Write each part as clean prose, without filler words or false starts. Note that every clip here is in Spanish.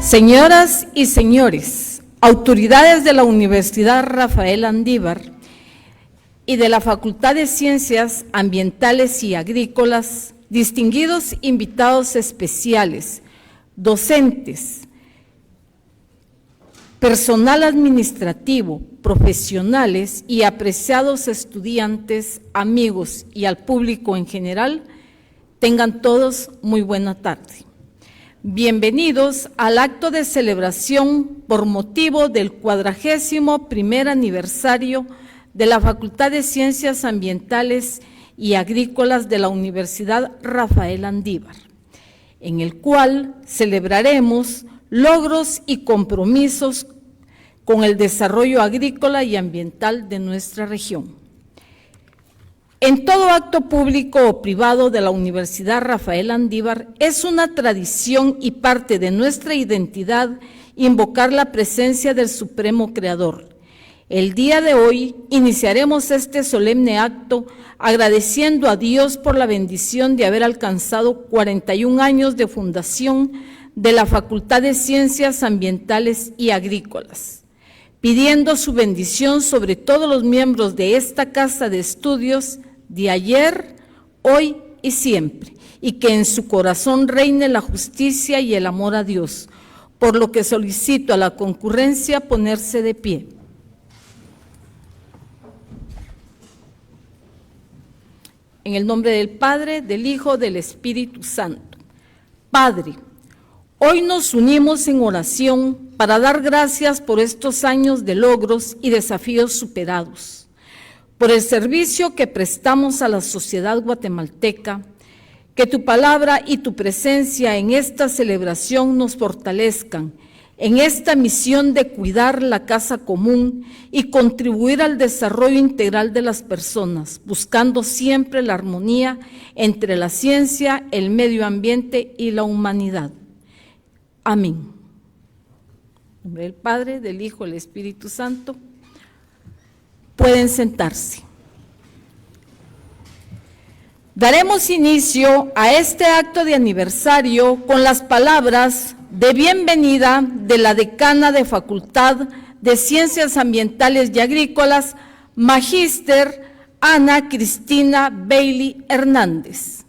Señoras y señores, autoridades de la Universidad Rafael Andívar y de la Facultad de Ciencias Ambientales y Agrícolas, distinguidos invitados especiales, docentes, personal administrativo, profesionales y apreciados estudiantes, amigos y al público en general, tengan todos muy buena tarde. Bienvenidos al acto de celebración por motivo del 41º aniversario de la Facultad de Ciencias Ambientales y Agrícolas de la Universidad Rafael Andívar, en el cual celebraremos logros y compromisos con el desarrollo agrícola y ambiental de nuestra región. En todo acto público o privado de la Universidad Rafael Andívar es una tradición y parte de nuestra identidad invocar la presencia del Supremo Creador. El día de hoy iniciaremos este solemne acto agradeciendo a Dios por la bendición de haber alcanzado 41 años de fundación de la Facultad de Ciencias Ambientales y Agrícolas, pidiendo su bendición sobre todos los miembros de esta casa de estudios de ayer, hoy y siempre, y que en su corazón reine la justicia y el amor a Dios, por lo que solicito a la concurrencia ponerse de pie. En el nombre del Padre, del Hijo, del Espíritu Santo. Padre, hoy nos unimos en oración para dar gracias por estos años de logros y desafíos superados, por el servicio que prestamos a la sociedad guatemalteca, que tu palabra y tu presencia en esta celebración nos fortalezcan en esta misión de cuidar la casa común y contribuir al desarrollo integral de las personas, buscando siempre la armonía entre la ciencia, el medio ambiente y la humanidad. Amén. En nombre del Padre, del Hijo, del Espíritu Santo. Pueden sentarse. Daremos inicio a este acto de aniversario con las palabras de bienvenida de la decana de Facultad de Ciencias Ambientales y Agrícolas, Magíster Ana Cristina Bailey Hernández.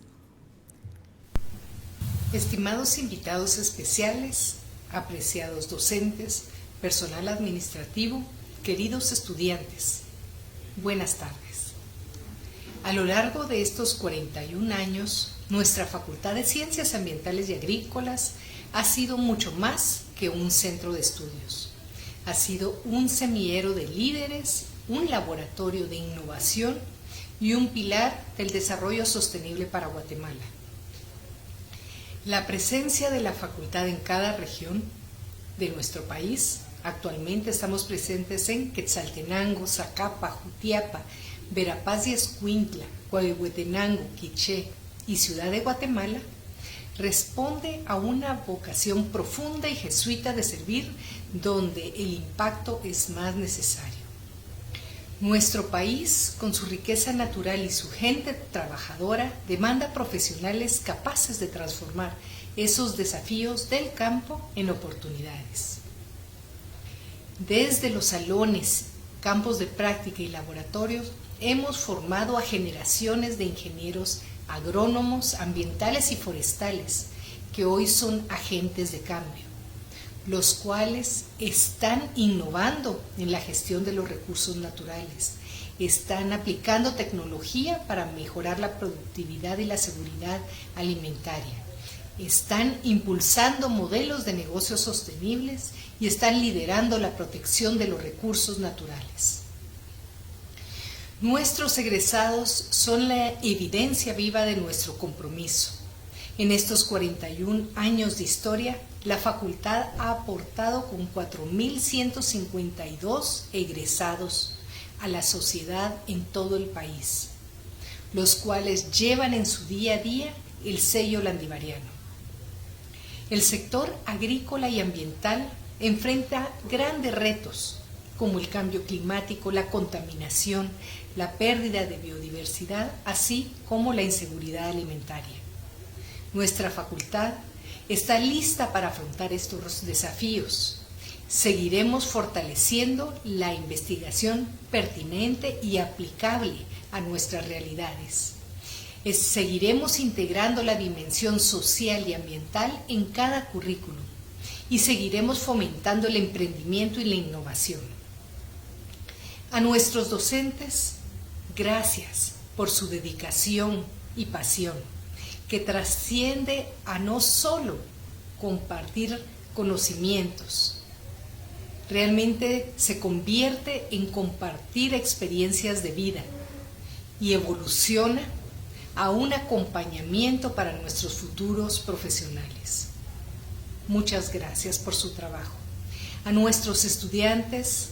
Estimados invitados especiales, apreciados docentes, personal administrativo, queridos estudiantes, buenas tardes. A lo largo de estos 41 años, nuestra Facultad de Ciencias Ambientales y Agrícolas ha sido mucho más que un centro de estudios. Ha sido un semillero de líderes, un laboratorio de innovación y un pilar del desarrollo sostenible para Guatemala. La presencia de la facultad en cada región de nuestro país. Actualmente estamos presentes en Quetzaltenango, Zacapa, Jutiapa, Verapaz y Escuintla, Coahuehuetenango, Quiché y Ciudad de Guatemala, responde a una vocación profunda y jesuita de servir donde el impacto es más necesario. Nuestro país, con su riqueza natural y su gente trabajadora, demanda profesionales capaces de transformar esos desafíos del campo en oportunidades. Desde los salones, campos de práctica y laboratorios, hemos formado a generaciones de ingenieros agrónomos, ambientales y forestales, que hoy son agentes de cambio, los cuales están innovando en la gestión de los recursos naturales, están aplicando tecnología para mejorar la productividad y la seguridad alimentaria, están impulsando modelos de negocios sostenibles y están liderando la protección de los recursos naturales. Nuestros egresados son la evidencia viva de nuestro compromiso. En estos 41 años de historia, la facultad ha aportado con 4.152 egresados a la sociedad en todo el país, los cuales llevan en su día a día el sello landivariano. El sector agrícola y ambiental enfrenta grandes retos, como el cambio climático, la contaminación, la pérdida de biodiversidad, así como la inseguridad alimentaria. Nuestra facultad está lista para afrontar estos desafíos. Seguiremos fortaleciendo la investigación pertinente y aplicable a nuestras realidades. Seguiremos integrando la dimensión social y ambiental en cada currículum y seguiremos fomentando el emprendimiento y la innovación. A nuestros docentes, gracias por su dedicación y pasión, que trasciende a no solo compartir conocimientos, realmente se convierte en compartir experiencias de vida y evoluciona a un acompañamiento para nuestros futuros profesionales. Muchas gracias por su trabajo. A nuestros estudiantes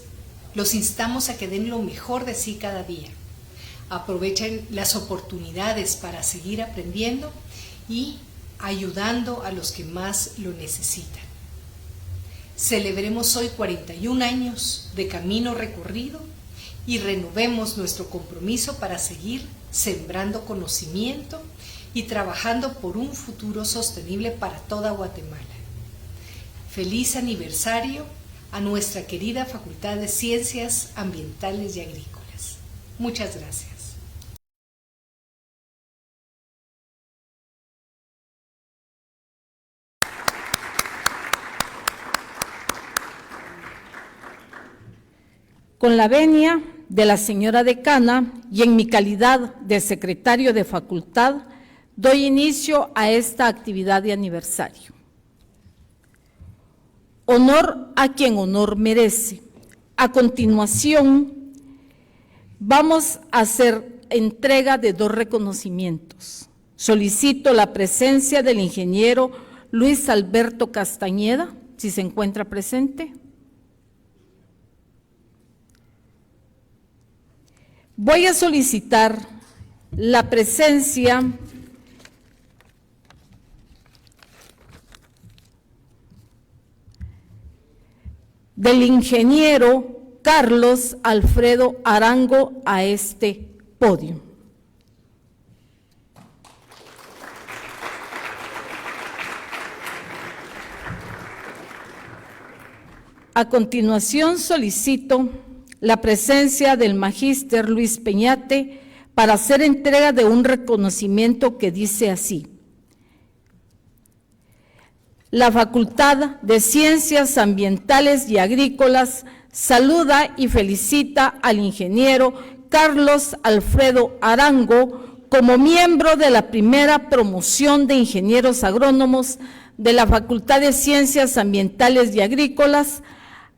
los instamos a que den lo mejor de sí cada día. Aprovechen las oportunidades para seguir aprendiendo y ayudando a los que más lo necesitan. Celebremos hoy 41 años de camino recorrido y renovemos nuestro compromiso para seguir sembrando conocimiento y trabajando por un futuro sostenible para toda Guatemala. Feliz aniversario a nuestra querida Facultad de Ciencias Ambientales y Agrícolas. Muchas gracias. Con la venia de la señora decana y en mi calidad de secretario de facultad, doy inicio a esta actividad de aniversario. Honor a quien honor merece. A continuación, vamos a hacer entrega de 2 reconocimientos. Solicito la presencia del ingeniero Luis Alberto Castañeda, si se encuentra presente. Voy a solicitar la presencia del ingeniero Carlos Alfredo Arango a este podio. A continuación solicito la presencia del magíster Luis Peñate para hacer entrega de un reconocimiento que dice así: la Facultad de Ciencias Ambientales y Agrícolas saluda y felicita al ingeniero Carlos Alfredo Arango como miembro de la primera promoción de ingenieros agrónomos de la Facultad de Ciencias Ambientales y Agrícolas,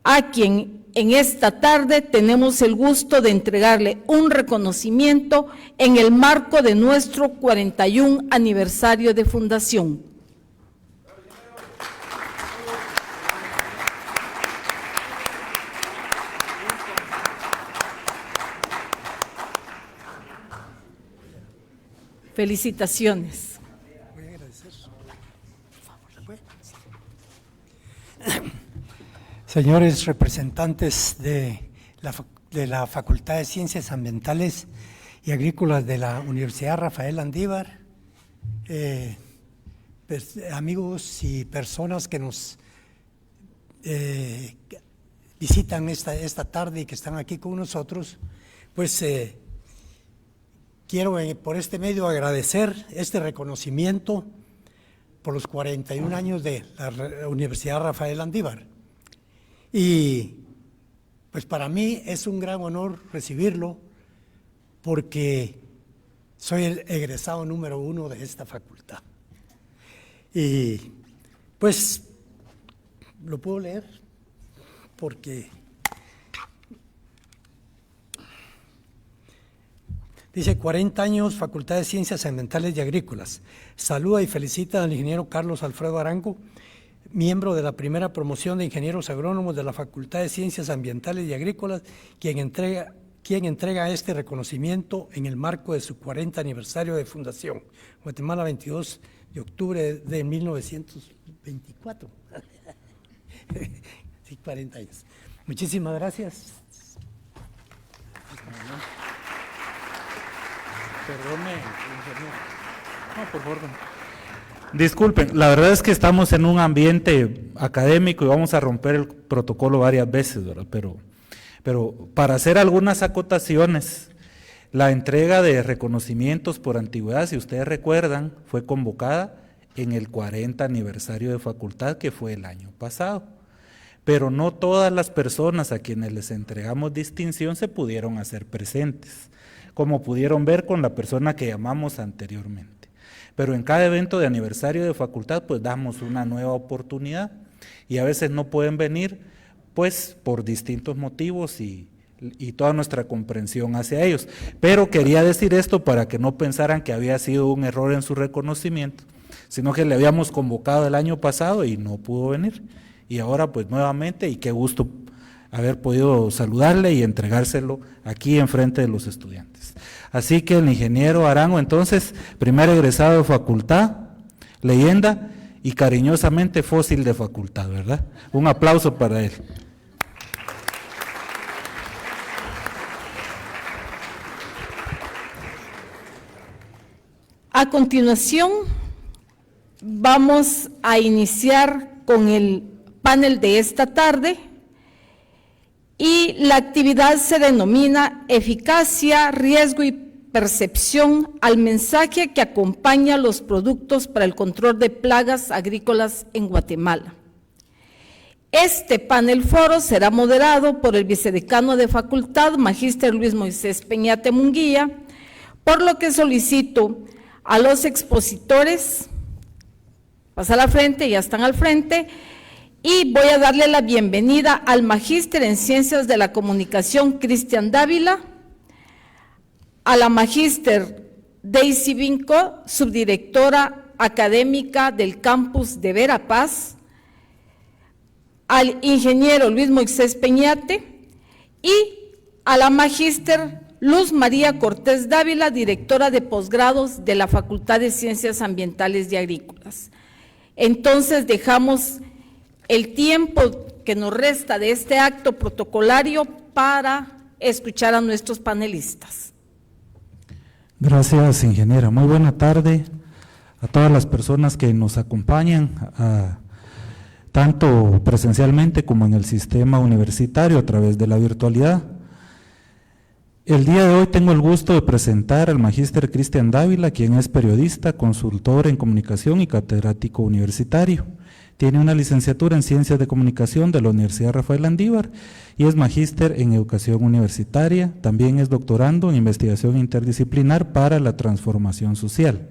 a quien en esta tarde tenemos el gusto de entregarle un reconocimiento en el marco de nuestro 41 aniversario de fundación. Felicitaciones. Voy a agradecer. Señores representantes de la Facultad de Ciencias Ambientales y Agrícolas de la Universidad Rafael Andívar, amigos y personas que nos visitan esta tarde y que están aquí con nosotros, pues quiero por este medio agradecer este reconocimiento por los 41 años de la Universidad Rafael Andívar. Y pues para mí es un gran honor recibirlo porque soy el egresado número 1 de esta facultad. Y pues lo puedo leer porque dice: 40 años, Facultad de Ciencias Ambientales y Agrícolas. Saluda y felicita al ingeniero Carlos Alfredo Arango, miembro de la primera promoción de ingenieros agrónomos de la Facultad de Ciencias Ambientales y Agrícolas, quien entrega este reconocimiento en el marco de su 40 aniversario de fundación. Guatemala, 22 de octubre de 1924. Sí, 40 años. Muchísimas gracias. Perdone, ingeniero. No, por favor. Disculpen, la verdad es que estamos en un ambiente académico y vamos a romper el protocolo varias veces, ¿verdad? Pero para hacer algunas acotaciones, la entrega de reconocimientos por antigüedad, si ustedes recuerdan, fue convocada en el 40 aniversario de facultad, que fue el año pasado. Pero no todas las personas a quienes les entregamos distinción se pudieron hacer presentes, como pudieron ver con la persona que llamamos anteriormente. Pero en cada evento de aniversario de facultad, pues damos una nueva oportunidad, y a veces no pueden venir, pues por distintos motivos y toda nuestra comprensión hacia ellos. Pero quería decir esto para que no pensaran que había sido un error en su reconocimiento, sino que le habíamos convocado el año pasado y no pudo venir. Y ahora pues nuevamente, y qué gusto haber podido saludarle y entregárselo aquí enfrente de los estudiantes. Así que el ingeniero Arango, entonces, primer egresado de facultad, leyenda y cariñosamente fósil de facultad, ¿verdad? Un aplauso para él. A continuación, vamos a iniciar con el panel de esta tarde, y la actividad se denomina Eficacia, Riesgo y Percepción al mensaje que acompaña los productos para el control de plagas agrícolas en Guatemala. Este panel foro será moderado por el vicedecano de facultad, magíster Luis Moisés Peñate Munguía, por lo que solicito a los expositores pasar al frente, ya están al frente, y voy a darle la bienvenida al magíster en Ciencias de la Comunicación, Cristian Dávila, a la magíster Daisy Vinco, subdirectora académica del campus de Verapaz, al ingeniero Luis Moisés Peñate y a la magíster Luz María Cortés Dávila, directora de posgrados de la Facultad de Ciencias Ambientales y Agrícolas. Entonces dejamos el tiempo que nos resta de este acto protocolario para escuchar a nuestros panelistas. Gracias, ingeniera. Muy buena tarde a todas las personas que nos acompañan, tanto presencialmente como en el sistema universitario a través de la virtualidad. El día de hoy tengo el gusto de presentar al magíster Cristian Dávila, quien es periodista, consultor en comunicación y catedrático universitario. Tiene una licenciatura en Ciencias de Comunicación de la Universidad Rafael Landívar y es magíster en Educación Universitaria. También es doctorando en Investigación Interdisciplinar para la Transformación Social.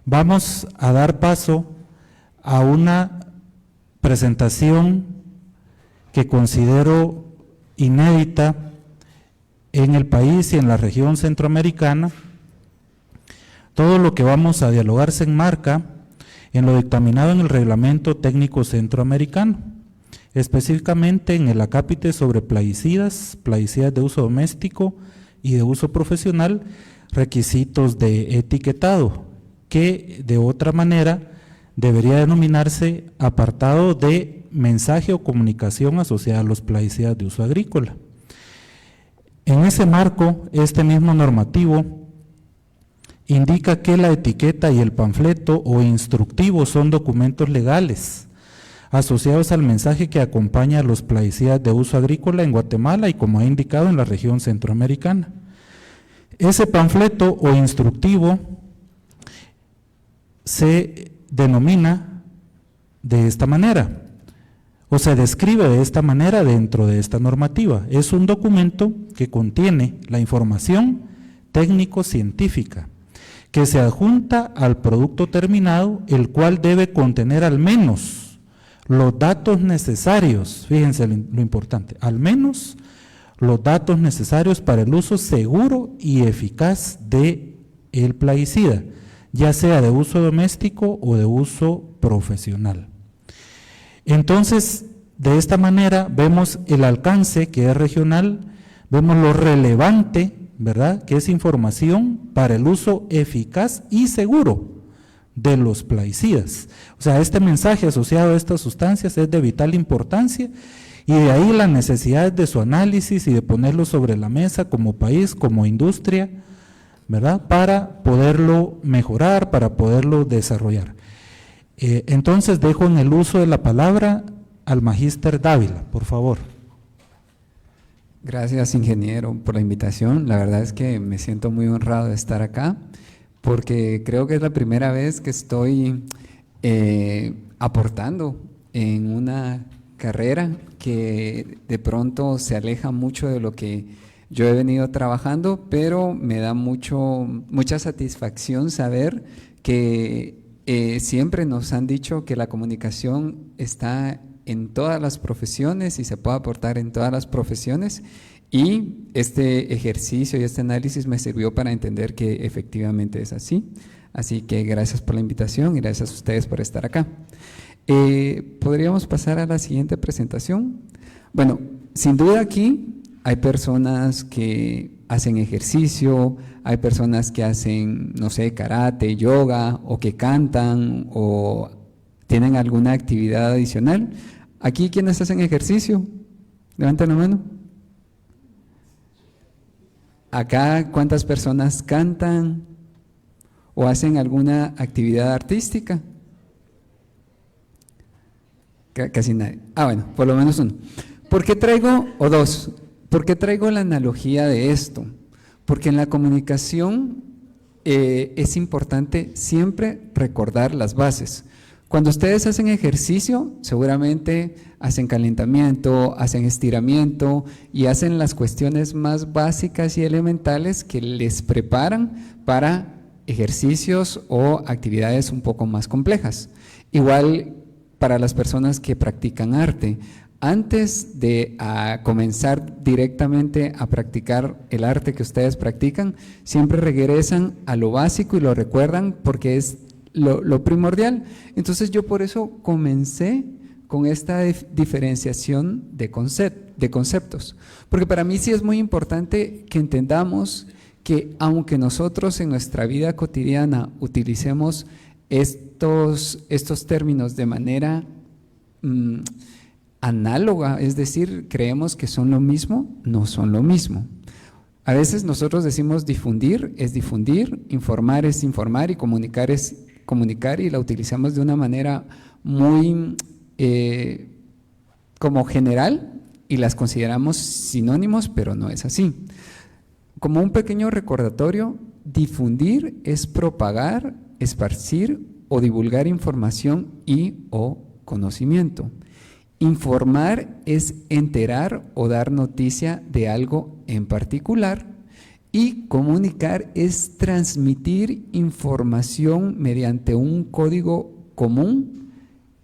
Vamos a dar paso a una presentación que considero inédita en el país y en la región centroamericana. Todo lo que vamos a dialogar se enmarca en lo dictaminado en el Reglamento Técnico Centroamericano, específicamente en el acápite sobre plaguicidas, plaguicidas de uso doméstico y de uso profesional, requisitos de etiquetado, que de otra manera debería denominarse apartado de mensaje o comunicación asociada a los plaguicidas de uso agrícola. En ese marco, este mismo normativo indica que la etiqueta y el panfleto o instructivo son documentos legales asociados al mensaje que acompaña a los plaguicidas de uso agrícola en Guatemala y como he indicado en la región centroamericana. Ese panfleto o instructivo se denomina de esta manera, o se describe de esta manera dentro de esta normativa. Es un documento que contiene la información técnico-científica que se adjunta al producto terminado, el cual debe contener al menos los datos necesarios, fíjense lo importante, al menos los datos necesarios para el uso seguro y eficaz de el plaguicida, ya sea de uso doméstico o de uso profesional. Entonces, de esta manera vemos el alcance que es regional, vemos lo relevante, ¿verdad?, que es información para el uso eficaz y seguro de los plaguicidas. O sea, este mensaje asociado a estas sustancias es de vital importancia y de ahí la necesidad de su análisis y de ponerlo sobre la mesa como país, como industria, ¿verdad? Para poderlo mejorar, para poderlo desarrollar. Entonces dejo en el uso de la palabra al magíster Dávila, por favor. Gracias, ingeniero, por la invitación. La verdad es que me siento muy honrado de estar acá, porque creo que es la primera vez que estoy aportando en una carrera que de pronto se aleja mucho de lo que yo he venido trabajando, pero me da mucha satisfacción saber que siempre nos han dicho que la comunicación está en todas las profesiones y se puede aportar en todas las profesiones, y este ejercicio y este análisis me sirvió para entender que efectivamente es así. Así que gracias por la invitación y gracias a ustedes por estar acá. ¿Podríamos pasar a la siguiente presentación? Bueno, sin duda aquí hay personas que hacen ejercicio, hay personas que hacen, no sé, karate, yoga, o que cantan, o tienen alguna actividad adicional. ¿Aquí quiénes hacen ejercicio? Levanten la mano. Acá, ¿cuántas personas cantan o hacen alguna actividad artística? Casi nadie. Bueno, por lo menos uno. ¿Por qué traigo, o dos? ¿Por qué traigo la analogía de esto? Porque en la comunicación es importante siempre recordar las bases. Cuando ustedes hacen ejercicio, seguramente hacen calentamiento, hacen estiramiento y hacen las cuestiones más básicas y elementales que les preparan para ejercicios o actividades un poco más complejas. Igual para las personas que practican arte. Antes de comenzar directamente a practicar el arte que ustedes practican, siempre regresan a lo básico y lo recuerdan porque es lo primordial. Entonces yo por eso comencé con esta diferenciación de conceptos, porque para mí sí es muy importante que entendamos que aunque nosotros en nuestra vida cotidiana utilicemos estos términos de manera análoga, es decir, creemos que son lo mismo, no son lo mismo. A veces nosotros decimos difundir es difundir, informar es informar y comunicar es comunicar, y la utilizamos de una manera muy como general y las consideramos sinónimos, pero no es así. Como un pequeño recordatorio, difundir es propagar, esparcir o divulgar información y o conocimiento. Informar es enterar o dar noticia de algo en particular, y comunicar es transmitir información mediante un código común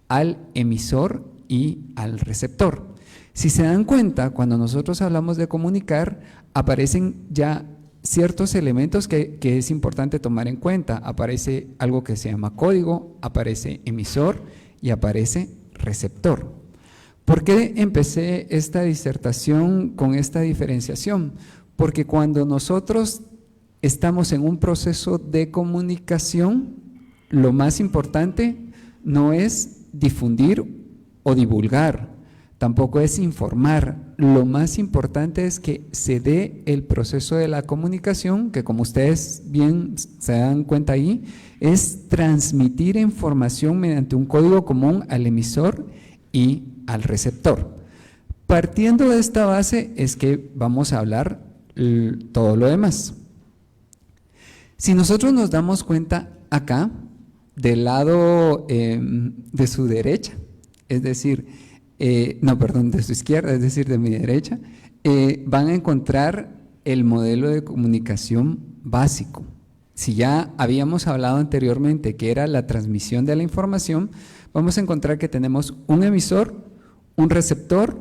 al emisor y al receptor. Si se dan cuenta, cuando nosotros hablamos de comunicar, aparecen ya ciertos elementos que es importante tomar en cuenta. Aparece algo que se llama código, aparece emisor y aparece receptor. ¿Por qué empecé esta disertación con esta diferenciación? Porque cuando nosotros estamos en un proceso de comunicación, lo más importante no es difundir o divulgar, tampoco es informar. Lo más importante es que se dé el proceso de la comunicación, que como ustedes bien se dan cuenta ahí, es transmitir información mediante un código común al emisor y al receptor. Partiendo de esta base es que vamos a hablar todo lo demás. Si nosotros nos damos cuenta acá, del lado de su derecha, es decir, de su izquierda, es decir, de mi derecha, van a encontrar el modelo de comunicación básico. Si ya habíamos hablado anteriormente que era la transmisión de la información, vamos a encontrar que tenemos un emisor, un receptor,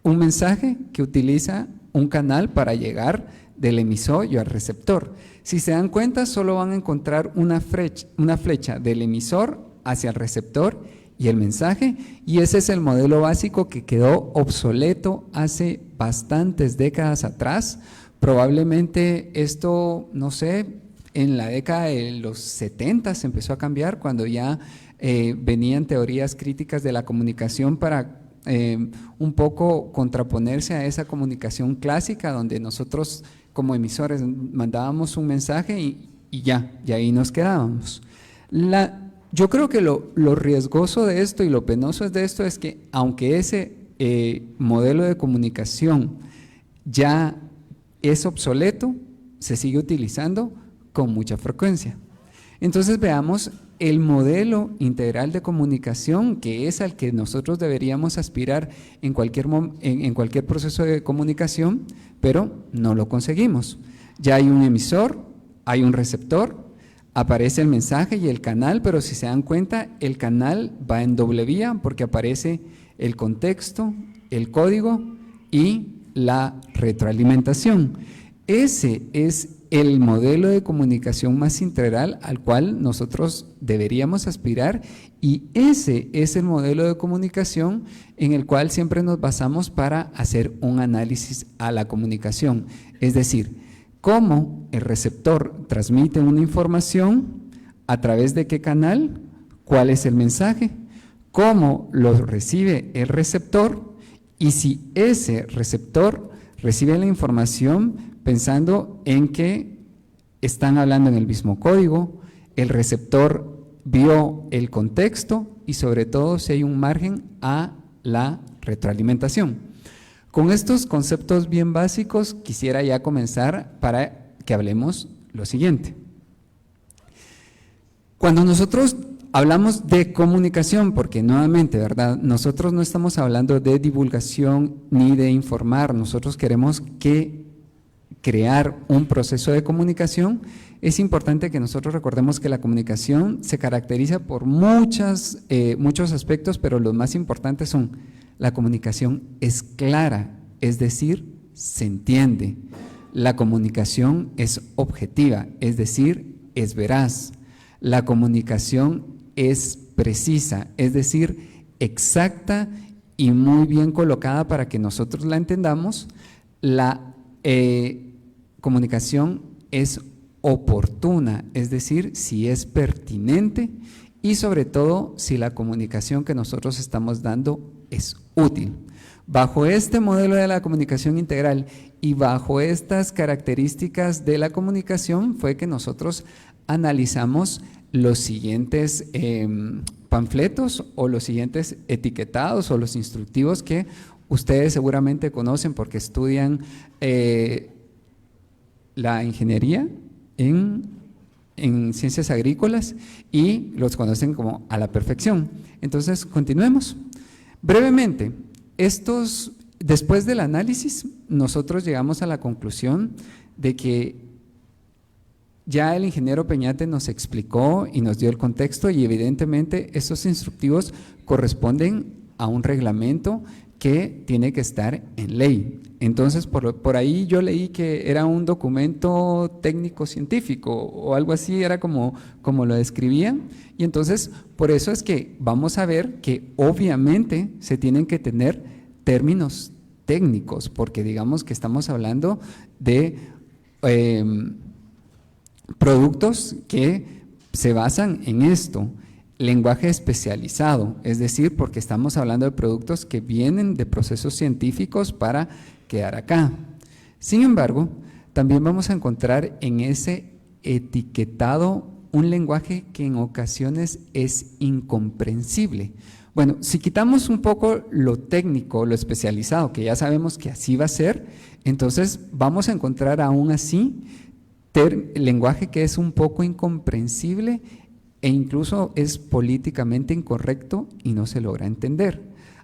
un mensaje que utiliza un canal para llegar del emisor y al receptor. Si se dan cuenta, solo van a encontrar una flecha del emisor hacia el receptor y el mensaje, y ese es el modelo básico que quedó obsoleto hace bastantes décadas atrás. Probablemente esto, no sé, en la década de los 70 se empezó a cambiar, cuando ya venían teorías críticas de la comunicación para un poco contraponerse a esa comunicación clásica donde nosotros como emisores mandábamos un mensaje y ahí nos quedábamos. Yo creo que lo riesgoso de esto y lo penoso de esto es que aunque ese modelo de comunicación ya es obsoleto, se sigue utilizando con mucha frecuencia. Entonces veamos el modelo integral de comunicación, que es al que nosotros deberíamos aspirar en cualquier proceso de comunicación, pero no lo conseguimos. Ya hay un emisor, hay un receptor, aparece el mensaje y el canal, pero si se dan cuenta, el canal va en doble vía porque aparece el contexto, el código y la retroalimentación. Ese es el modelo de comunicación más integral al cual nosotros deberíamos aspirar, y ese es el modelo de comunicación en el cual siempre nos basamos para hacer un análisis a la comunicación. Es decir, cómo el receptor transmite una información, a través de qué canal, cuál es el mensaje, cómo lo recibe el receptor, y si ese receptor recibe la información pensando en que están hablando en el mismo código, el receptor vio el contexto y sobre todo si hay un margen a la retroalimentación. Con estos conceptos bien básicos quisiera ya comenzar para que hablemos lo siguiente. Cuando nosotros hablamos de comunicación, porque nuevamente, ¿verdad?, nosotros no estamos hablando de divulgación ni de informar, nosotros queremos crear un proceso de comunicación. Es importante que nosotros recordemos que la comunicación se caracteriza por muchos aspectos, pero los más importantes son: la comunicación es clara, es decir, se entiende; la comunicación es objetiva, es decir, es veraz; la comunicación es precisa, es decir, exacta y muy bien colocada para que nosotros la entendamos; la comunicación es oportuna, es decir, si es pertinente; y sobre todo si la comunicación que nosotros estamos dando es útil. Bajo este modelo de la comunicación integral y bajo estas características de la comunicación fue que nosotros analizamos los siguientes panfletos o los siguientes etiquetados o los instructivos que ustedes seguramente conocen porque estudian la ingeniería en ciencias agrícolas y los conocen como a la perfección. Entonces, continuemos. Brevemente, después del análisis, nosotros llegamos a la conclusión de que ya el ingeniero Peñate nos explicó y nos dio el contexto, y evidentemente estos instructivos corresponden a un reglamento que tiene que estar en ley. Entonces, por ahí yo leí que era un documento técnico-científico o algo así, era como lo describían, y entonces por eso es que vamos a ver que obviamente se tienen que tener términos técnicos, porque digamos que estamos hablando de productos que se basan en esto. Lenguaje especializado, es decir, porque estamos hablando de productos que vienen de procesos científicos para quedar acá. Sin embargo, también vamos a encontrar en ese etiquetado un lenguaje que en ocasiones es incomprensible. Bueno, si quitamos un poco lo técnico, lo especializado, que ya sabemos que así va a ser, entonces vamos a encontrar aún así lenguaje que es un poco incomprensible e incluso es políticamente incorrecto y no se logra entender.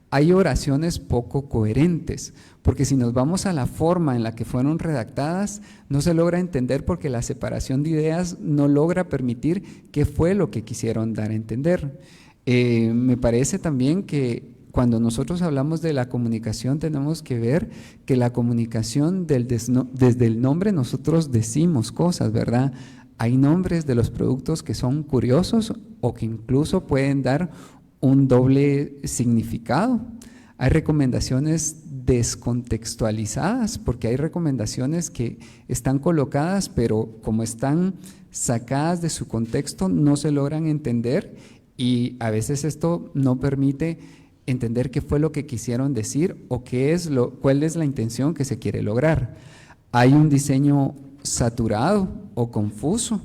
Hay oraciones poco coherentes, porque si nos vamos a la forma en la que fueron redactadas, no se logra entender porque la separación de ideas no logra permitir qué fue lo que quisieron dar a entender. Me parece también que cuando nosotros hablamos de la comunicación tenemos que ver que la comunicación desde el nombre nosotros decimos cosas, ¿verdad? Hay nombres de los productos que son curiosos o que incluso pueden dar un doble significado. Hay recomendaciones descontextualizadas, porque hay recomendaciones que están colocadas, pero como están sacadas de su contexto, no se logran entender y a veces esto no permite entender qué fue lo que quisieron decir o cuál es la intención que se quiere lograr. Hay un diseño saturado o confuso,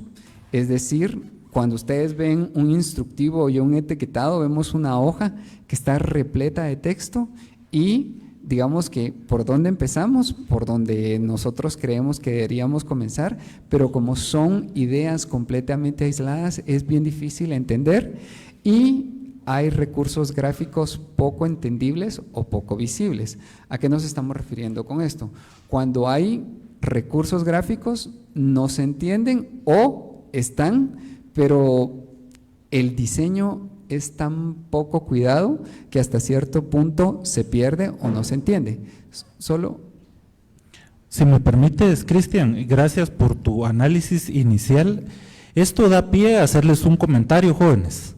es decir, cuando ustedes ven un instructivo y un etiquetado, vemos una hoja que está repleta de texto y digamos que por dónde empezamos, por donde nosotros creemos que deberíamos comenzar, pero como son ideas completamente aisladas, es bien difícil entender y hay recursos gráficos poco entendibles o poco visibles. ¿A qué nos estamos refiriendo con esto? Cuando hay recursos gráficos no se entienden o están, pero el diseño es tan poco cuidado que hasta cierto punto se pierde o no se entiende. Solo. Si me permites, Cristian, gracias por tu análisis inicial. Esto da pie a hacerles un comentario, jóvenes.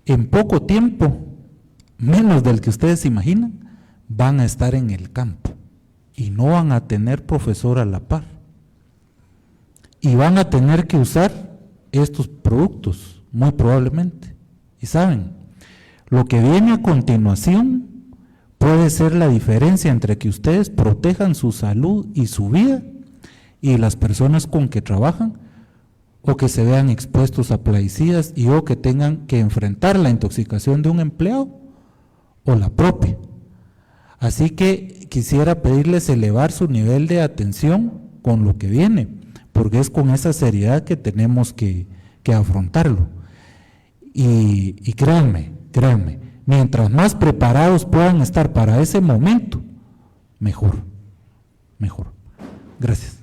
En poco tiempo, menos del que ustedes imaginan, van a estar en el campo y no van a tener profesor a la par. Y van a tener que usar estos productos, muy probablemente. Y saben, lo que viene a continuación puede ser la diferencia entre que ustedes protejan su salud y su vida y las personas con que trabajan, o que se vean expuestos a plaguicidas y o que tengan que enfrentar la intoxicación de un empleado o la propia. Así que quisiera pedirles elevar su nivel de atención con lo que viene, porque es con esa seriedad que tenemos que afrontarlo. Y créanme, mientras más preparados puedan estar para ese momento, mejor. Gracias.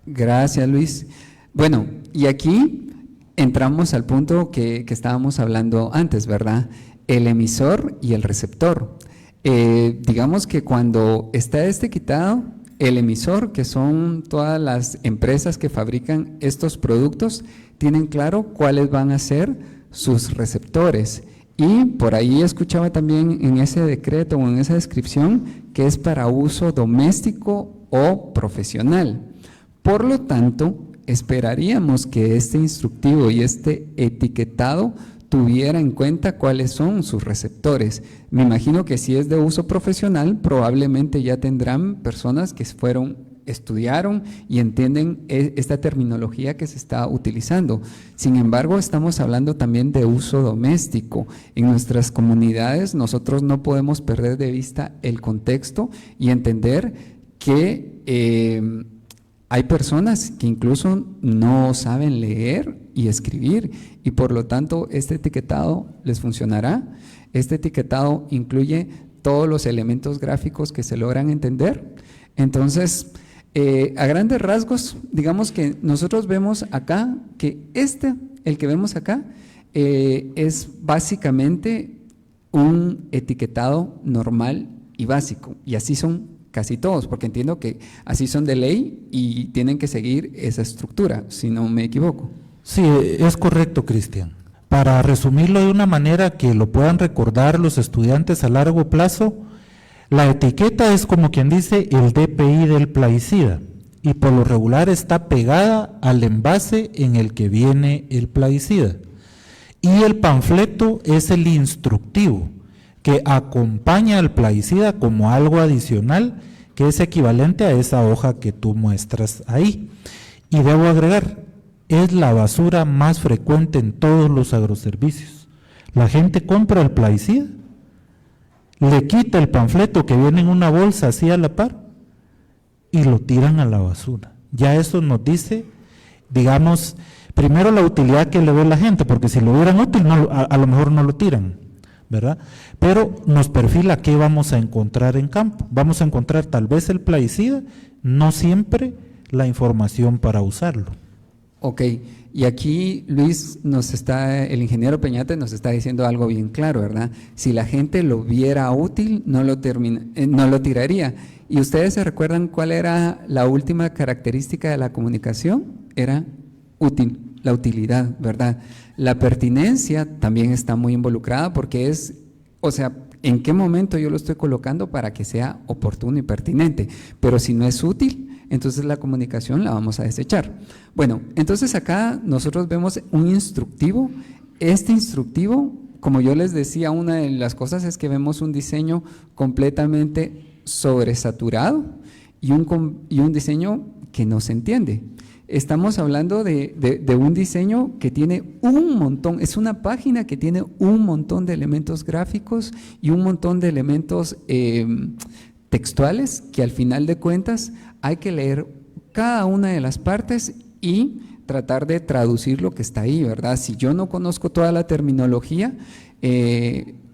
Gracias, Luis. Bueno, y aquí entramos al punto que estábamos hablando antes, ¿verdad? El emisor y el receptor. Digamos que cuando está etiquetado, el emisor, que son todas las empresas que fabrican estos productos, tienen claro cuáles van a ser sus receptores. Y por ahí escuchaba también en ese decreto o en esa descripción que es para uso doméstico o profesional. Por lo tanto, esperaríamos que este instructivo y este etiquetado tuviera en cuenta cuáles son sus receptores. Me imagino que si es de uso profesional, probablemente ya tendrán personas que estudiaron y entienden esta terminología que se está utilizando. Sin embargo, estamos hablando también de uso doméstico. En nuestras comunidades nosotros no podemos perder de vista el contexto y entender que hay personas que incluso no saben leer y escribir y por lo tanto este etiquetado les funcionará. Este etiquetado incluye todos los elementos gráficos que se logran entender. Entonces, a grandes rasgos, digamos que nosotros vemos acá que el que vemos acá, es básicamente un etiquetado normal y básico, y así son casi todos, porque entiendo que así son de ley y tienen que seguir esa estructura, si no me equivoco. Sí, es correcto, Cristian. Para resumirlo de una manera que lo puedan recordar los estudiantes a largo plazo, la etiqueta es como quien dice el DPI del plaguicida y por lo regular está pegada al envase en el que viene el plaguicida. Y el panfleto es el instructivo que acompaña al plaguicida como algo adicional que es equivalente a esa hoja que tú muestras ahí. Y debo agregar, es la basura más frecuente en todos los agroservicios. La gente compra el plaguicida, le quita el panfleto que viene en una bolsa así a la par y lo tiran a la basura. Ya eso nos dice, digamos, primero la utilidad que le ve la gente, porque si lo vieran útil a lo mejor no lo tiran, ¿verdad? Pero nos perfila qué vamos a encontrar en campo. Vamos a encontrar tal vez el plaguicida, no siempre la información para usarlo. Ok, y aquí Luis el ingeniero Peñate nos está diciendo algo bien claro, ¿verdad? Si la gente lo viera útil, no lo tiraría. ¿Y ustedes se recuerdan cuál era la última característica de la comunicación? Era útil, la utilidad, ¿verdad? La pertinencia también está muy involucrada porque ¿en qué momento yo lo estoy colocando para que sea oportuno y pertinente? Pero si no es útil, entonces la comunicación la vamos a desechar. Bueno, entonces acá nosotros vemos un instructivo. Este instructivo como yo les decía, una de las cosas es que vemos un diseño completamente sobresaturado y un diseño que no se entiende. Estamos hablando de un diseño que tiene un montón, es una página que tiene un montón de elementos gráficos y un montón de elementos textuales que al final de cuentas hay que leer cada una de las partes y tratar de traducir lo que está ahí, ¿verdad? Si yo no conozco toda la terminología,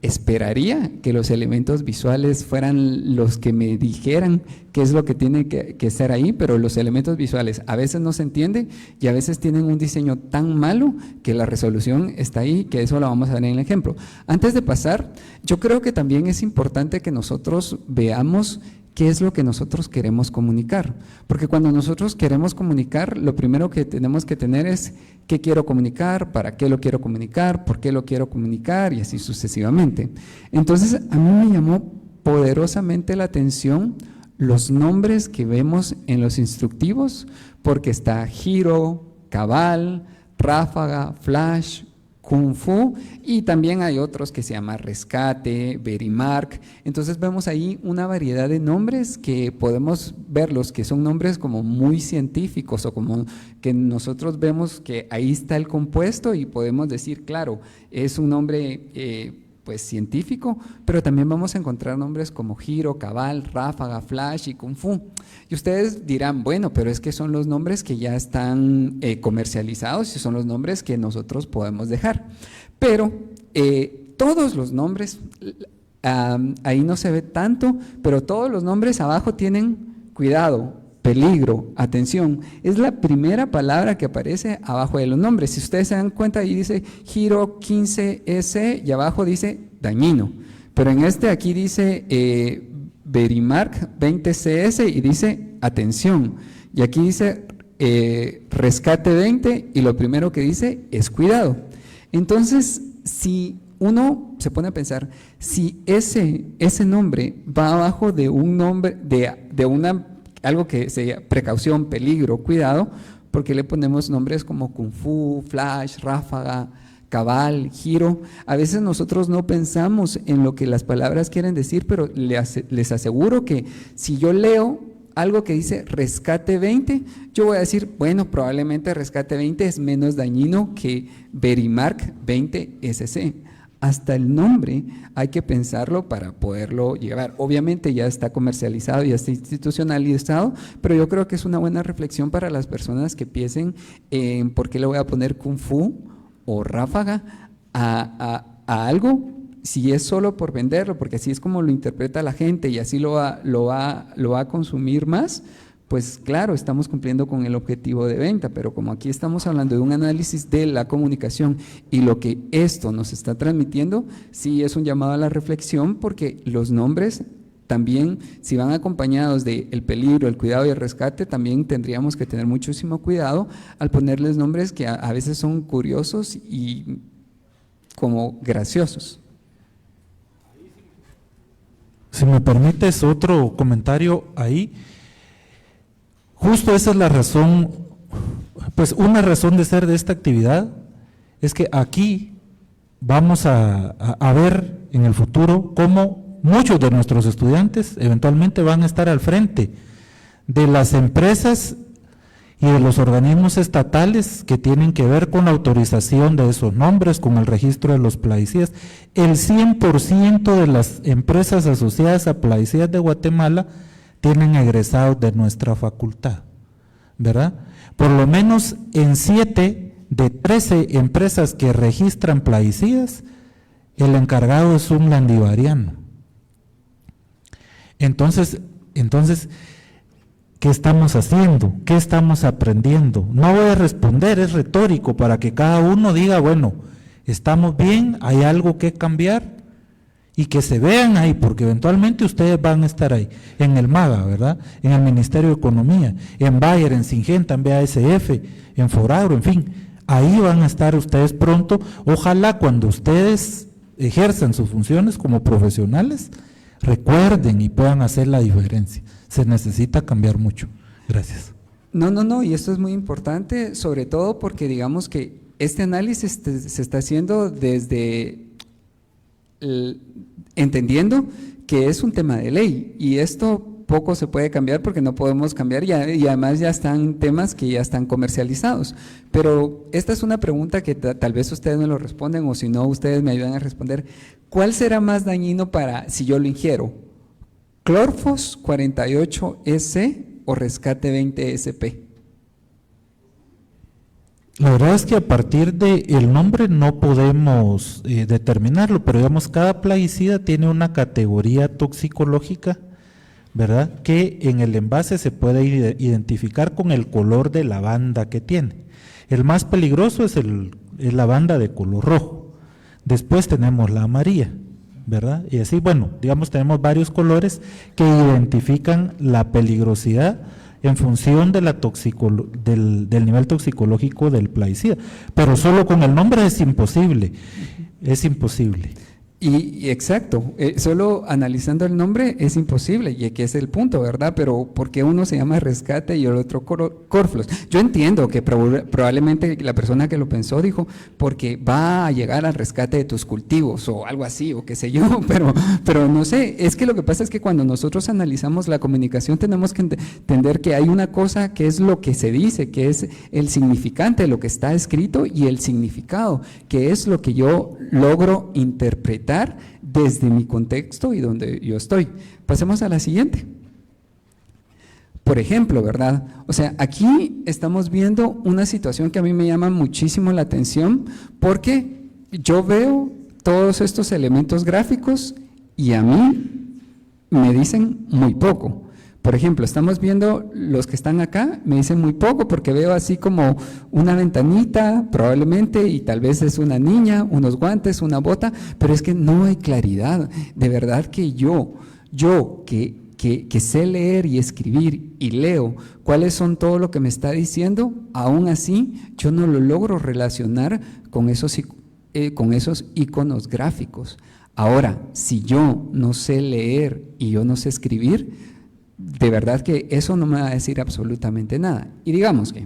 esperaría que los elementos visuales fueran los que me dijeran qué es lo que tiene que estar ahí, pero los elementos visuales a veces no se entienden y a veces tienen un diseño tan malo que la resolución está ahí, que eso lo vamos a ver en el ejemplo. Antes de pasar, yo creo que también es importante que nosotros veamos qué es lo que nosotros queremos comunicar, porque cuando nosotros queremos comunicar, lo primero que tenemos que tener es qué quiero comunicar, para qué lo quiero comunicar, por qué lo quiero comunicar y así sucesivamente. Entonces, a mí me llamó poderosamente la atención los nombres que vemos en los instructivos, porque está giro, cabal, ráfaga, flash, Kung Fu, y también hay otros que se llama Rescate, Verimark. Entonces vemos ahí una variedad de nombres que podemos verlos, que son nombres como muy científicos o como que nosotros vemos que ahí está el compuesto y podemos decir, claro, es un nombre pues científico, pero también vamos a encontrar nombres como Giro, Cabal, Ráfaga, Flash y Kung Fu. Y ustedes dirán, bueno, pero es que son los nombres que ya están comercializados y son los nombres que nosotros podemos dejar. Pero todos los nombres, ahí no se ve tanto, pero todos los nombres abajo tienen cuidado, peligro, atención. Es la primera palabra que aparece abajo de los nombres. Si ustedes se dan cuenta, ahí dice Giro 15S y abajo dice dañino. Pero en este aquí dice Verimark 20CS y dice atención. Y aquí dice Rescate 20 y lo primero que dice es cuidado. Entonces, si uno se pone a pensar, si ese nombre va abajo de un nombre, de una algo que sea precaución, peligro, cuidado, porque le ponemos nombres como Kung Fu, Flash, Ráfaga, Cabal, Giro. A veces nosotros no pensamos en lo que las palabras quieren decir, pero les aseguro que si yo leo algo que dice Rescate 20, yo voy a decir, bueno, probablemente Rescate 20 es menos dañino que Verimark 20 SC. Hasta el nombre hay que pensarlo para poderlo llevar. Obviamente ya está comercializado, ya está institucionalizado, pero yo creo que es una buena reflexión para las personas que piensen en por qué le voy a poner Kung Fu o Ráfaga a algo, si es solo por venderlo, porque así es como lo interpreta la gente y así lo va a consumir más. Pues claro, estamos cumpliendo con el objetivo de venta, pero como aquí estamos hablando de un análisis de la comunicación y lo que esto nos está transmitiendo, sí es un llamado a la reflexión, porque los nombres también, si van acompañados del peligro, el cuidado y el rescate, también tendríamos que tener muchísimo cuidado al ponerles nombres que a veces son curiosos y como graciosos. Si me permites otro comentario ahí. Justo esa es la razón, pues una razón de ser de esta actividad es que aquí vamos a ver en el futuro cómo muchos de nuestros estudiantes eventualmente van a estar al frente de las empresas y de los organismos estatales que tienen que ver con la autorización de esos nombres, con el registro de los plaguicidas. El 100% de las empresas asociadas a plaguicidas de Guatemala tienen egresados de nuestra facultad, ¿verdad? Por lo menos en 7 de 13 empresas que registran plaguicidas, el encargado es un landivariano. Entonces, ¿qué estamos haciendo? ¿Qué estamos aprendiendo? No voy a responder, es retórico, para que cada uno diga, bueno, ¿estamos bien? ¿Hay algo que cambiar? Y que se vean ahí, porque eventualmente ustedes van a estar ahí, en el MAGA, ¿verdad? En el Ministerio de Economía, en Bayer, en Singenta, en BASF, en Foragro, en fin, ahí van a estar ustedes pronto. Ojalá cuando ustedes ejerzan sus funciones como profesionales, recuerden y puedan hacer la diferencia. Se necesita cambiar mucho. Gracias. No, y esto es muy importante, sobre todo porque digamos que este análisis se está haciendo desde entendiendo que es un tema de ley y esto poco se puede cambiar porque no podemos cambiar y además ya están temas que ya están comercializados. Pero esta es una pregunta que tal vez ustedes me lo responden o si no ustedes me ayudan a responder. ¿Cuál será más dañino para si yo lo ingiero? ¿Clorfos 48S o Rescate 20SP? La verdad es que a partir del nombre no podemos determinarlo, pero digamos cada plaguicida tiene una categoría toxicológica, ¿verdad? Que en el envase se puede identificar con el color de la banda que tiene. El más peligroso es la banda de color rojo. Después tenemos la amarilla, ¿verdad? Y así, bueno, digamos tenemos varios colores que identifican la peligrosidad en función de del nivel toxicológico del plaguicida. Pero solo con el nombre es imposible, es imposible. Y exacto, solo analizando el nombre es imposible, y que es el punto, ¿verdad? Pero ¿por qué uno se llama Rescate y el otro Corflos? Yo entiendo que probablemente la persona que lo pensó dijo, porque va a llegar al rescate de tus cultivos o algo así, o qué sé yo, pero no sé, es que lo que pasa es que cuando nosotros analizamos la comunicación tenemos que entender que hay una cosa que es lo que se dice, que es el significante, lo que está escrito y el significado, que es lo que yo logro interpretar desde mi contexto y donde yo estoy. Pasemos a la siguiente. Por ejemplo, ¿verdad? O sea, aquí estamos viendo una situación que a mí me llama muchísimo la atención porque yo veo todos estos elementos gráficos y a mí me dicen muy poco. Por ejemplo, estamos viendo los que están acá, me dicen muy poco porque veo así como una ventanita probablemente y tal vez es una niña, unos guantes, una bota, pero es que no hay claridad. De verdad que yo que sé leer y escribir y leo cuáles son todo lo que me está diciendo, aún así yo no lo logro relacionar con esos iconos gráficos. Ahora, si yo no sé leer y yo no sé escribir, de verdad que eso no me va a decir absolutamente nada. Y digamos que,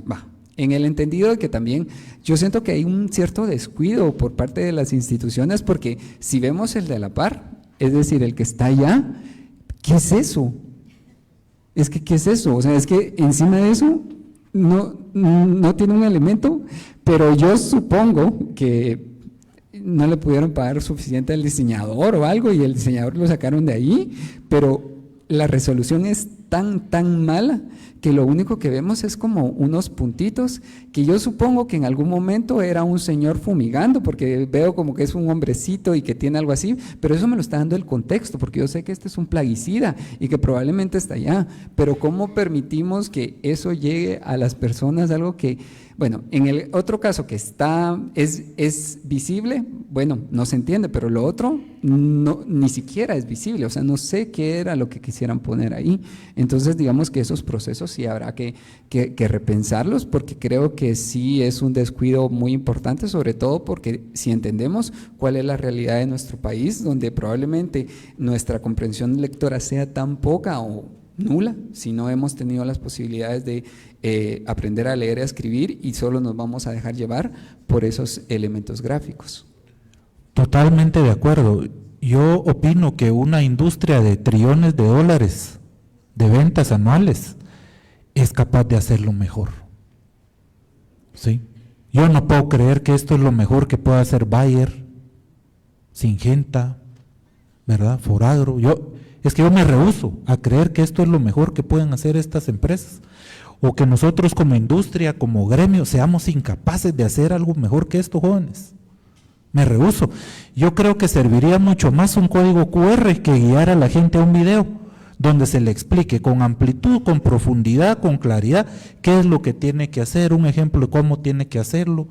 en el entendido de que también yo siento que hay un cierto descuido por parte de las instituciones, porque si vemos el de la par, es decir, el que está allá, ¿qué es eso? Es que, ¿qué es eso? O sea, es que encima de eso no tiene un elemento, pero yo supongo que no le pudieron pagar suficiente al diseñador o algo y el diseñador lo sacaron de ahí, pero la resolución es tan mala que lo único que vemos es como unos puntitos que yo supongo que en algún momento era un señor fumigando, porque veo como que es un hombrecito y que tiene algo así, pero eso me lo está dando el contexto, porque yo sé que este es un plaguicida y que probablemente está allá, pero ¿cómo permitimos que eso llegue a las personas? Algo que, bueno, en el otro caso que es visible, bueno, no se entiende, pero lo otro no, ni siquiera es visible, o sea, no sé qué era lo que quisieran poner ahí. Entonces, digamos que esos procesos sí habrá que repensarlos, porque creo que sí es un descuido muy importante, sobre todo porque si entendemos cuál es la realidad de nuestro país, donde probablemente nuestra comprensión lectora sea tan poca o nula, si no hemos tenido las posibilidades de aprender a leer y a escribir y solo nos vamos a dejar llevar por esos elementos gráficos. Totalmente de acuerdo. Yo opino que una industria de trillones de dólares de ventas anuales es capaz de hacerlo mejor. ¿Sí? Yo no puedo creer que esto es lo mejor que pueda hacer Bayer, Syngenta, ¿verdad? Foragro. Es que yo me rehúso a creer que esto es lo mejor que pueden hacer estas empresas, o que nosotros como industria, como gremio, seamos incapaces de hacer algo mejor que esto, jóvenes. Me rehúso. Yo creo que serviría mucho más un código QR que guiar a la gente a un video donde se le explique con amplitud, con profundidad, con claridad qué es lo que tiene que hacer, un ejemplo de cómo tiene que hacerlo.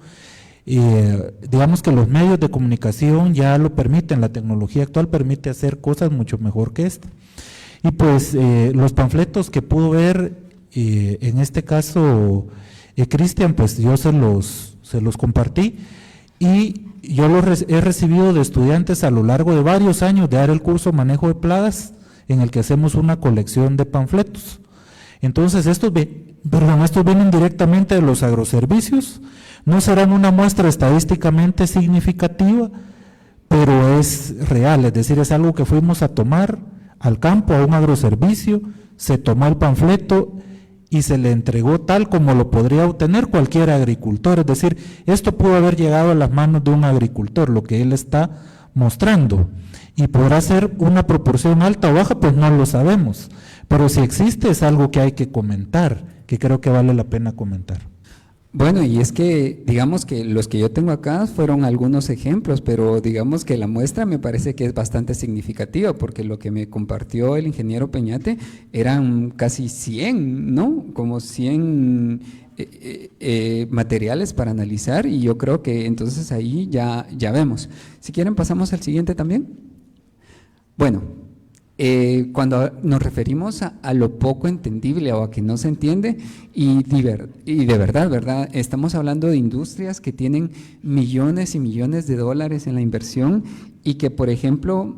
Digamos que los medios de comunicación ya lo permiten, la tecnología actual permite hacer cosas mucho mejor que esta. Y pues los panfletos que pudo ver, en este caso Cristian, pues yo se los compartí y yo los he recibido de estudiantes a lo largo de varios años de dar el curso Manejo de Plagas, en el que hacemos una colección de panfletos. Entonces estos vienen directamente de los agroservicios, no serán una muestra estadísticamente significativa, pero es real, es decir, es algo que fuimos a tomar al campo, a un agroservicio, se tomó el panfleto y se le entregó tal como lo podría obtener cualquier agricultor, es decir, esto pudo haber llegado a las manos de un agricultor, lo que él está mostrando, y podrá ser una proporción alta o baja, pues no lo sabemos, pero si existe es algo que hay que comentar, que creo que vale la pena comentar. Bueno, y es que digamos que los que yo tengo acá fueron algunos ejemplos, pero digamos que la muestra me parece que es bastante significativa, porque lo que me compartió el ingeniero Peñate eran casi 100, ¿no? Como 100 materiales para analizar, y yo creo que entonces ahí ya vemos. Si quieren pasamos al siguiente también. Bueno, cuando nos referimos a lo poco entendible o a que no se entiende, y de verdad, estamos hablando de industrias que tienen millones y millones de dólares en la inversión y que, por ejemplo,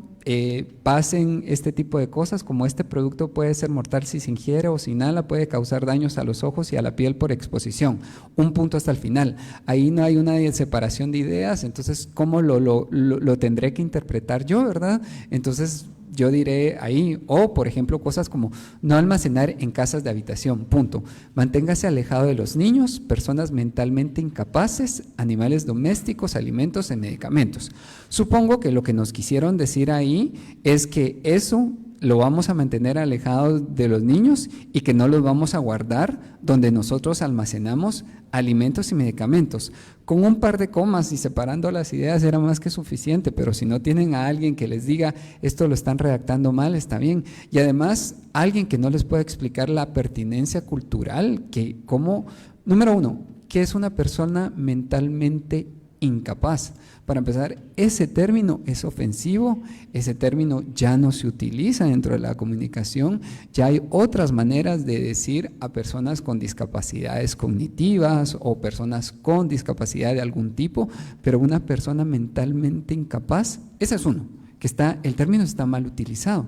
pasen este tipo de cosas, como este producto puede ser mortal si se ingiere o se inhala, puede causar daños a los ojos y a la piel por exposición. Un punto hasta el final. Ahí no hay una separación de ideas, entonces, ¿cómo lo tendré que interpretar yo, verdad? Entonces, yo diré ahí, o por ejemplo cosas como no almacenar en casas de habitación, punto. Manténgase alejado de los niños, personas mentalmente incapaces, animales domésticos, alimentos y medicamentos. Supongo que lo que nos quisieron decir ahí es que eso lo vamos a mantener alejado de los niños y que no los vamos a guardar donde nosotros almacenamos alimentos y medicamentos. Con un par de comas y separando las ideas era más que suficiente, pero si no tienen a alguien que les diga esto lo están redactando mal, está bien. Y además, alguien que no les pueda explicar la pertinencia cultural, que como, número uno, ¿qué es una persona mentalmente incapaz? Para empezar, ese término es ofensivo, ese término ya no se utiliza dentro de la comunicación, ya hay otras maneras de decir a personas con discapacidades cognitivas o personas con discapacidad de algún tipo, pero una persona mentalmente incapaz, ese es uno, que el término está mal utilizado.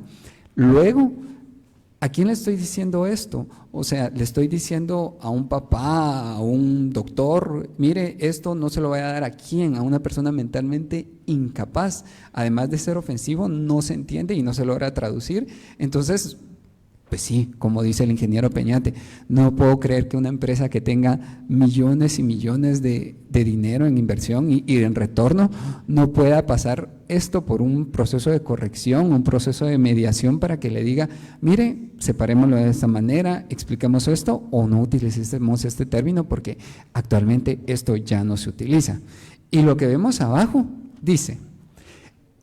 Luego, ¿a quién le estoy diciendo esto? O sea, le estoy diciendo a un papá, a un doctor, mire, esto no se lo voy a dar a quién, a una persona mentalmente incapaz. Además de ser ofensivo, no se entiende y no se logra traducir. Entonces, pues sí, como dice el ingeniero Peñate, no puedo creer que una empresa que tenga millones y millones de dinero en inversión y en retorno no pueda pasar esto por un proceso de corrección, un proceso de mediación para que le diga, mire, separémoslo de esta manera, expliquemos esto o no utilicemos este término porque actualmente esto ya no se utiliza. Y lo que vemos abajo dice,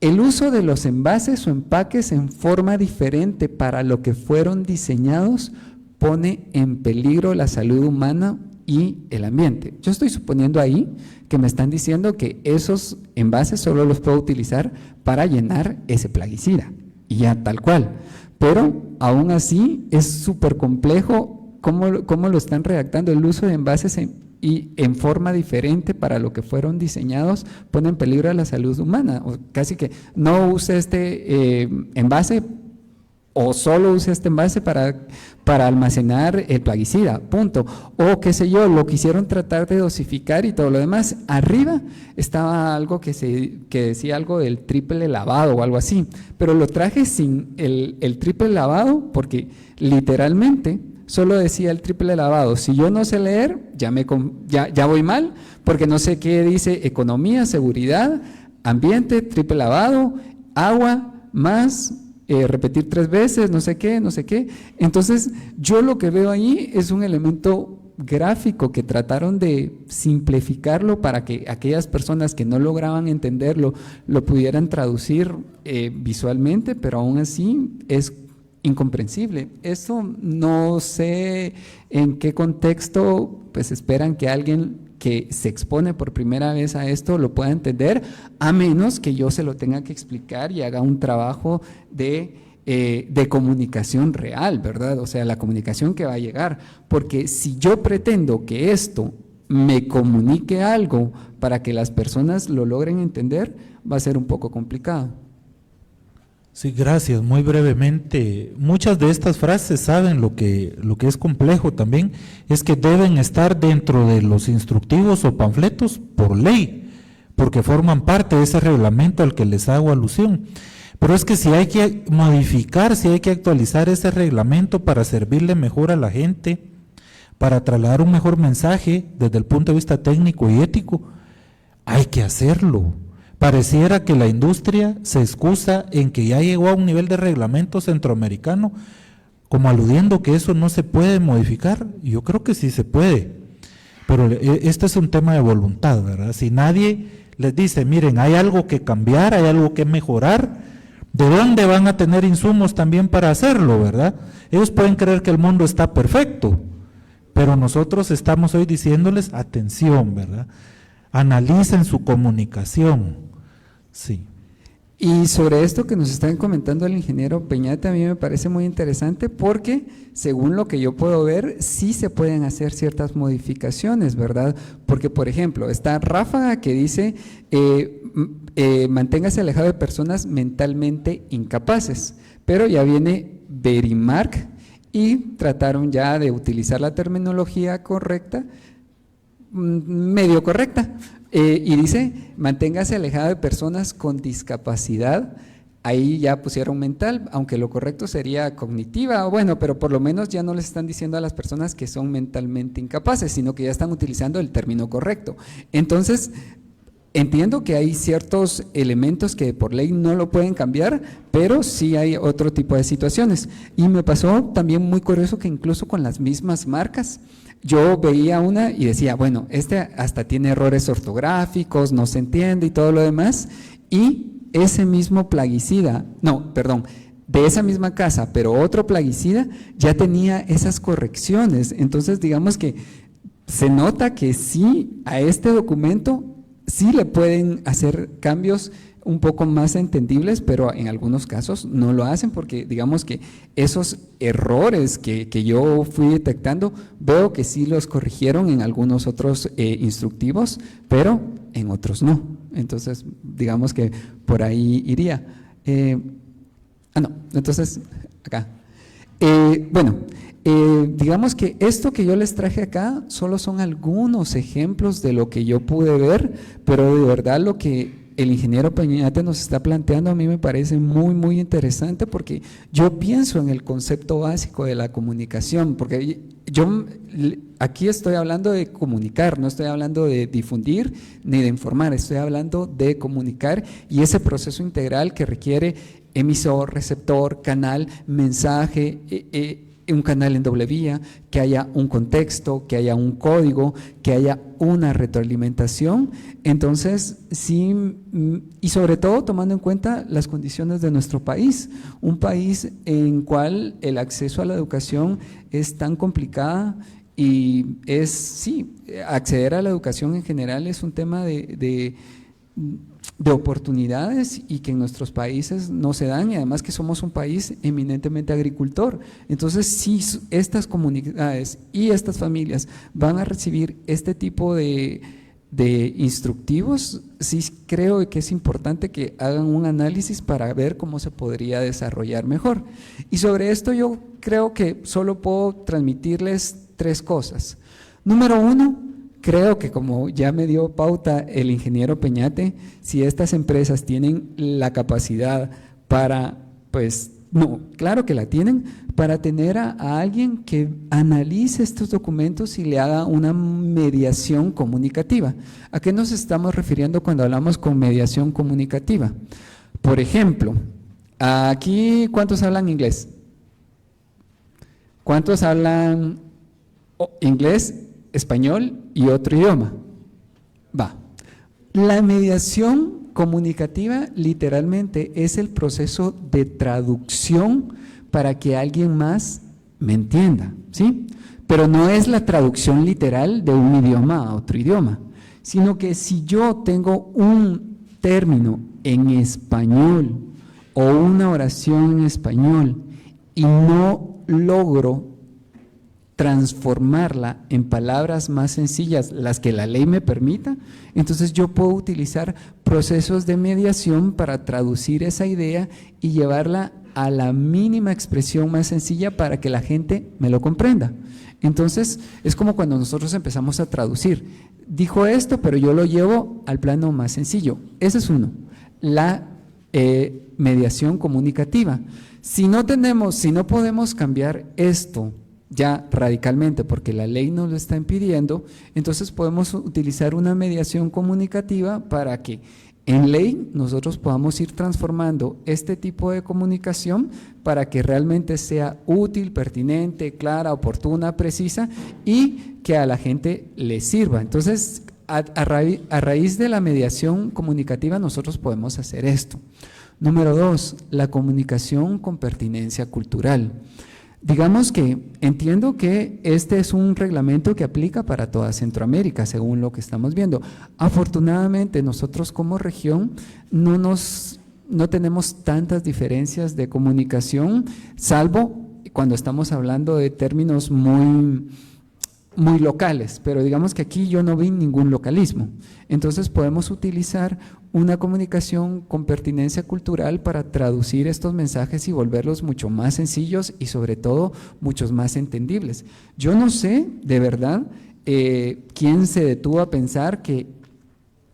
el uso de los envases o empaques en forma diferente para lo que fueron diseñados pone en peligro la salud humana y el ambiente. Yo estoy suponiendo ahí que me están diciendo que esos envases solo los puedo utilizar para llenar ese plaguicida, y ya tal cual. Pero aún así es súper complejo cómo lo están redactando. El uso de envases en forma diferente para lo que fueron diseñados pone en peligro a la salud humana. O casi que no use este envase o solo use este envase para almacenar el plaguicida, punto. O qué sé yo, lo quisieron tratar de dosificar y todo lo demás. Arriba estaba algo que decía algo del triple lavado o algo así, pero lo traje sin el triple lavado porque literalmente solo decía el triple lavado. Si yo no sé leer, ya voy mal, porque no sé qué dice economía, seguridad, ambiente, triple lavado, agua, más, repetir 3 veces, no sé qué. Entonces, yo lo que veo ahí es un elemento gráfico que trataron de simplificarlo para que aquellas personas que no lograban entenderlo lo pudieran traducir visualmente, pero aún así es incomprensible. Eso no sé en qué contexto pues esperan que alguien que se expone por primera vez a esto lo pueda entender, a menos que yo se lo tenga que explicar y haga un trabajo de comunicación real, ¿verdad? O sea, la comunicación que va a llegar, porque si yo pretendo que esto me comunique algo para que las personas lo logren entender, va a ser un poco complicado. Sí, gracias. Muy brevemente, muchas de estas frases saben lo que es complejo también, es que deben estar dentro de los instructivos o panfletos por ley, porque forman parte de ese reglamento al que les hago alusión. Pero es que si hay que modificar, si hay que actualizar ese reglamento para servirle mejor a la gente, para trasladar un mejor mensaje desde el punto de vista técnico y ético, hay que hacerlo. Pareciera que la industria se excusa en que ya llegó a un nivel de reglamento centroamericano, como aludiendo que eso no se puede modificar. Yo creo que sí se puede, pero este es un tema de voluntad, ¿verdad? Si nadie les dice, miren, hay algo que cambiar, hay algo que mejorar, ¿de dónde van a tener insumos también para hacerlo, verdad? Ellos pueden creer que el mundo está perfecto, pero nosotros estamos hoy diciéndoles, atención, ¿verdad? Analicen su comunicación, sí. Y sobre esto que nos está comentando el ingeniero Peñate, a mí me parece muy interesante porque, según lo que yo puedo ver, sí se pueden hacer ciertas modificaciones, ¿verdad? Porque, por ejemplo, está Ráfaga que dice, manténgase alejado de personas mentalmente incapaces, pero ya viene Verimark y trataron ya de utilizar la terminología correcta, medio correcta, y dice, manténgase alejado de personas con discapacidad. Ahí ya pusieron mental, aunque lo correcto sería cognitiva, o bueno, pero por lo menos ya no les están diciendo a las personas que son mentalmente incapaces, sino que ya están utilizando el término correcto. Entonces, entiendo que hay ciertos elementos que por ley no lo pueden cambiar, pero sí hay otro tipo de situaciones. Y me pasó también muy curioso que incluso con las mismas marcas, yo veía una y decía, bueno, este hasta tiene errores ortográficos, no se entiende y todo lo demás, y ese mismo plaguicida, no, perdón, de esa misma casa, pero otro plaguicida ya tenía esas correcciones. Entonces, digamos que se nota que sí, a este documento sí le pueden hacer cambios un poco más entendibles, pero en algunos casos no lo hacen porque digamos que esos errores que yo fui detectando, veo que sí los corrigieron en algunos otros instructivos, pero en otros no. Entonces, digamos que por ahí iría. No, entonces, acá. Digamos que esto que yo les traje acá solo son algunos ejemplos de lo que yo pude ver, pero de verdad lo que el ingeniero Peñate nos está planteando a mí me parece muy, muy interesante porque yo pienso en el concepto básico de la comunicación, porque yo aquí estoy hablando de comunicar, no estoy hablando de difundir ni de informar, estoy hablando de comunicar y ese proceso integral que requiere emisor, receptor, canal, mensaje, un canal en doble vía, que haya un contexto, que haya un código, que haya una retroalimentación. Entonces, sí, y sobre todo tomando en cuenta las condiciones de nuestro país, un país en cual el acceso a la educación es tan complicada y es, sí, acceder a la educación en general es un tema de oportunidades y que en nuestros países no se dan y además que somos un país eminentemente agricultor. Entonces, si estas comunidades y estas familias van a recibir este tipo de instructivos, sí creo que es importante que hagan un análisis para ver cómo se podría desarrollar mejor. Y sobre esto yo creo que solo puedo transmitirles 3 cosas. Número 1, creo que como ya me dio pauta el ingeniero Peñate, si estas empresas tienen la capacidad para, pues, no, claro que la tienen, para tener a alguien que analice estos documentos y le haga una mediación comunicativa. ¿A qué nos estamos refiriendo cuando hablamos con mediación comunicativa? Por ejemplo, aquí, ¿cuántos hablan inglés? ¿Cuántos hablan inglés, español y otro idioma? Va. La mediación comunicativa literalmente es el proceso de traducción para que alguien más me entienda, ¿sí? Pero no es la traducción literal de un idioma a otro idioma, sino que si yo tengo un término en español o una oración en español y no logro transformarla en palabras más sencillas, las que la ley me permita, entonces yo puedo utilizar procesos de mediación para traducir esa idea y llevarla a la mínima expresión más sencilla para que la gente me lo comprenda. Entonces, es como cuando nosotros empezamos a traducir. Dijo esto, pero yo lo llevo al plano más sencillo. Ese es uno, la mediación comunicativa. Si no podemos cambiar esto ya radicalmente, porque la ley nos lo está impidiendo, entonces podemos utilizar una mediación comunicativa para que en ley nosotros podamos ir transformando este tipo de comunicación para que realmente sea útil, pertinente, clara, oportuna, precisa y que a la gente le sirva. Entonces, a raíz de la mediación comunicativa nosotros podemos hacer esto. Número 2, la comunicación con pertinencia cultural. Digamos que entiendo que este es un reglamento que aplica para toda Centroamérica, según lo que estamos viendo. Afortunadamente, nosotros como región no tenemos tantas diferencias de comunicación, salvo cuando estamos hablando de términos muy locales, pero digamos que aquí yo no vi ningún localismo. Entonces podemos utilizar una comunicación con pertinencia cultural para traducir estos mensajes y volverlos mucho más sencillos y sobre todo muchos más entendibles. Yo no sé, de verdad, quién se detuvo a pensar que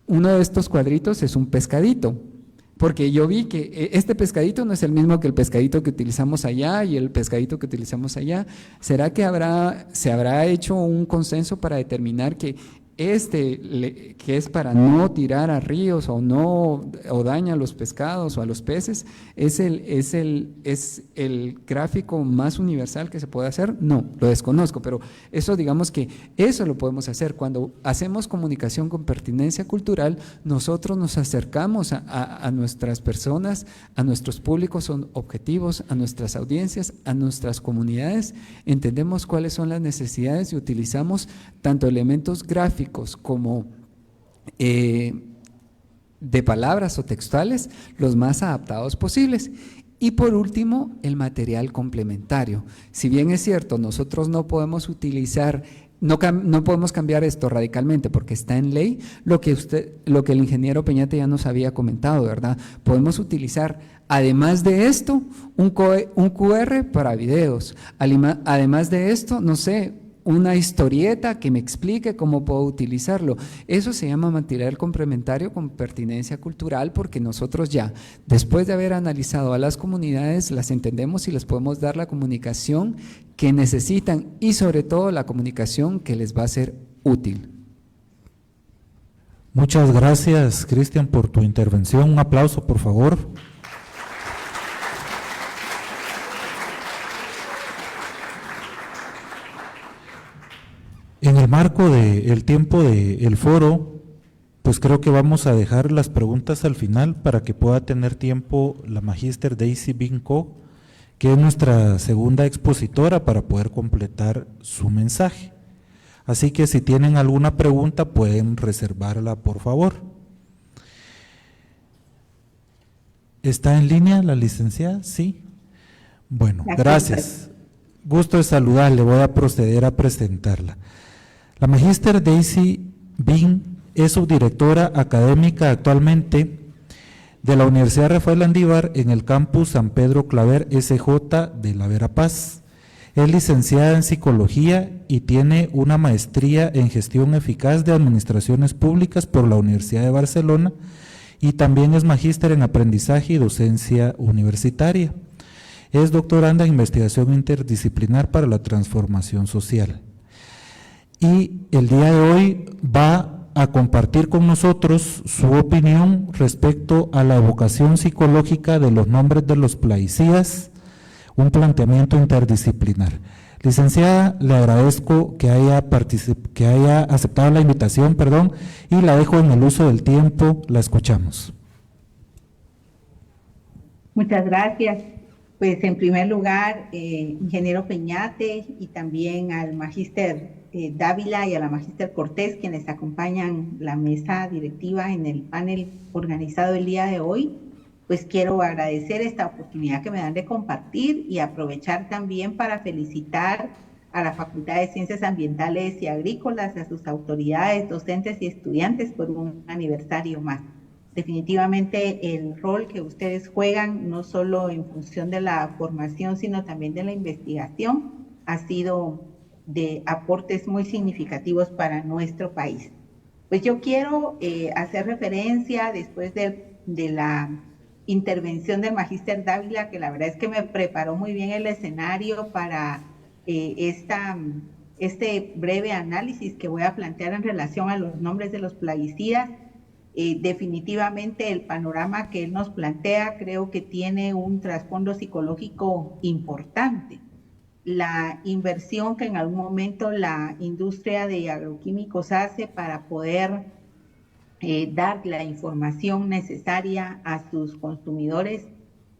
uno de estos cuadritos es un pescadito, porque yo vi que este pescadito no es el mismo que el pescadito que utilizamos allá y el pescadito que utilizamos allá. ¿Será que se habrá hecho un consenso para determinar que que es para no tirar a ríos o daña a los pescados o a los peces, es el gráfico más universal que se puede hacer? No, lo desconozco, pero eso digamos que eso lo podemos hacer. Cuando hacemos comunicación con pertinencia cultural, nosotros nos acercamos a nuestras personas, a nuestros públicos objetivos, a nuestras audiencias, a nuestras comunidades, entendemos cuáles son las necesidades y utilizamos tanto elementos gráficos como de palabras o textuales, los más adaptados posibles. Y por último, el material complementario. Si bien es cierto, nosotros no podemos utilizar, no podemos cambiar esto radicalmente porque está en ley, lo que el ingeniero Peñate ya nos había comentado, ¿verdad? Podemos utilizar, además de esto, un QR para videos, además de esto, no sé, una historieta que me explique cómo puedo utilizarlo. Eso se llama material complementario con pertinencia cultural, porque nosotros ya, después de haber analizado a las comunidades, las entendemos y les podemos dar la comunicación que necesitan y sobre todo la comunicación que les va a ser útil. Muchas gracias, Cristian, por tu intervención. Un aplauso, por favor. En el marco del tiempo del foro, pues creo que vamos a dejar las preguntas al final para que pueda tener tiempo la magíster Daisy Binko, que es nuestra segunda expositora, para poder completar su mensaje. Así que si tienen alguna pregunta pueden reservarla, por favor. ¿Está en línea la licenciada? Sí. Bueno, gracias. Gusto de saludarle, voy a proceder a presentarla. La magíster Daisy Bin es subdirectora académica actualmente de la Universidad Rafael Landívar en el campus San Pedro Claver SJ de la Verapaz. Es licenciada en Psicología y tiene una maestría en Gestión Eficaz de Administraciones Públicas por la Universidad de Barcelona y también es magíster en Aprendizaje y Docencia Universitaria. Es doctoranda en Investigación Interdisciplinar para la Transformación Social. Y el día de hoy va a compartir con nosotros su opinión respecto a la evocación psicológica de los nombres de los plaguicidas, un planteamiento interdisciplinar. Licenciada, le agradezco que haya aceptado la invitación, y la dejo en el uso del tiempo, la escuchamos. Muchas gracias. Pues en primer lugar, ingeniero Peñate y también al magíster Dávila y a la magíster Cortés, quienes acompañan la mesa directiva en el panel organizado el día de hoy, pues quiero agradecer esta oportunidad que me dan de compartir y aprovechar también para felicitar a la Facultad de Ciencias Ambientales y Agrícolas, a sus autoridades, docentes y estudiantes por un aniversario más. Definitivamente el rol que ustedes juegan, no solo en función de la formación, sino también de la investigación, ha sido de aportes muy significativos para nuestro país. Pues yo quiero hacer referencia después de la intervención del magíster Dávila, que la verdad es que me preparó muy bien el escenario para este breve análisis que voy a plantear en relación a los nombres de los plaguicidas. Definitivamente el panorama que él nos plantea creo que tiene un trasfondo psicológico importante. La inversión que en algún momento la industria de agroquímicos hace para poder dar la información necesaria a sus consumidores,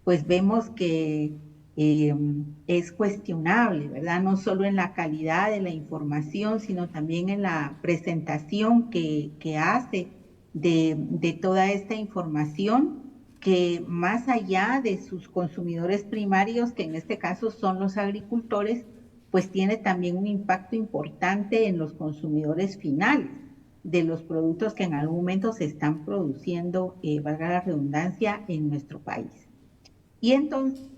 pues vemos que es cuestionable, ¿verdad? No solo en la calidad de la información, sino también en la presentación que hace de toda esta información, que más allá de sus consumidores primarios, que en este caso son los agricultores, pues tiene también un impacto importante en los consumidores finales de los productos que en algún momento se están produciendo, valga la redundancia, en nuestro país. Y entonces,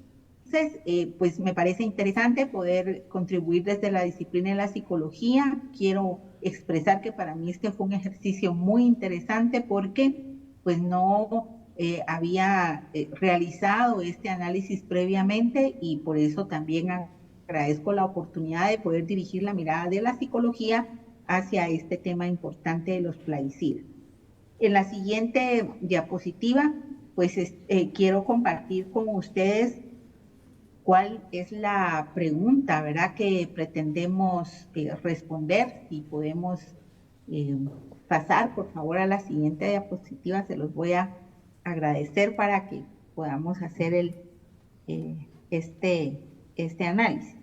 pues me parece interesante poder contribuir desde la disciplina de la psicología. Quiero expresar que para mí este fue un ejercicio muy interesante porque pues no había realizado este análisis previamente, y por eso también agradezco la oportunidad de poder dirigir la mirada de la psicología hacia este tema importante de los plaguicidas. En la siguiente diapositiva, pues quiero compartir con ustedes cuál es la pregunta, ¿verdad?, que pretendemos responder. Si podemos pasar, por favor, a la siguiente diapositiva, se los voy a agradecer para que podamos hacer este análisis.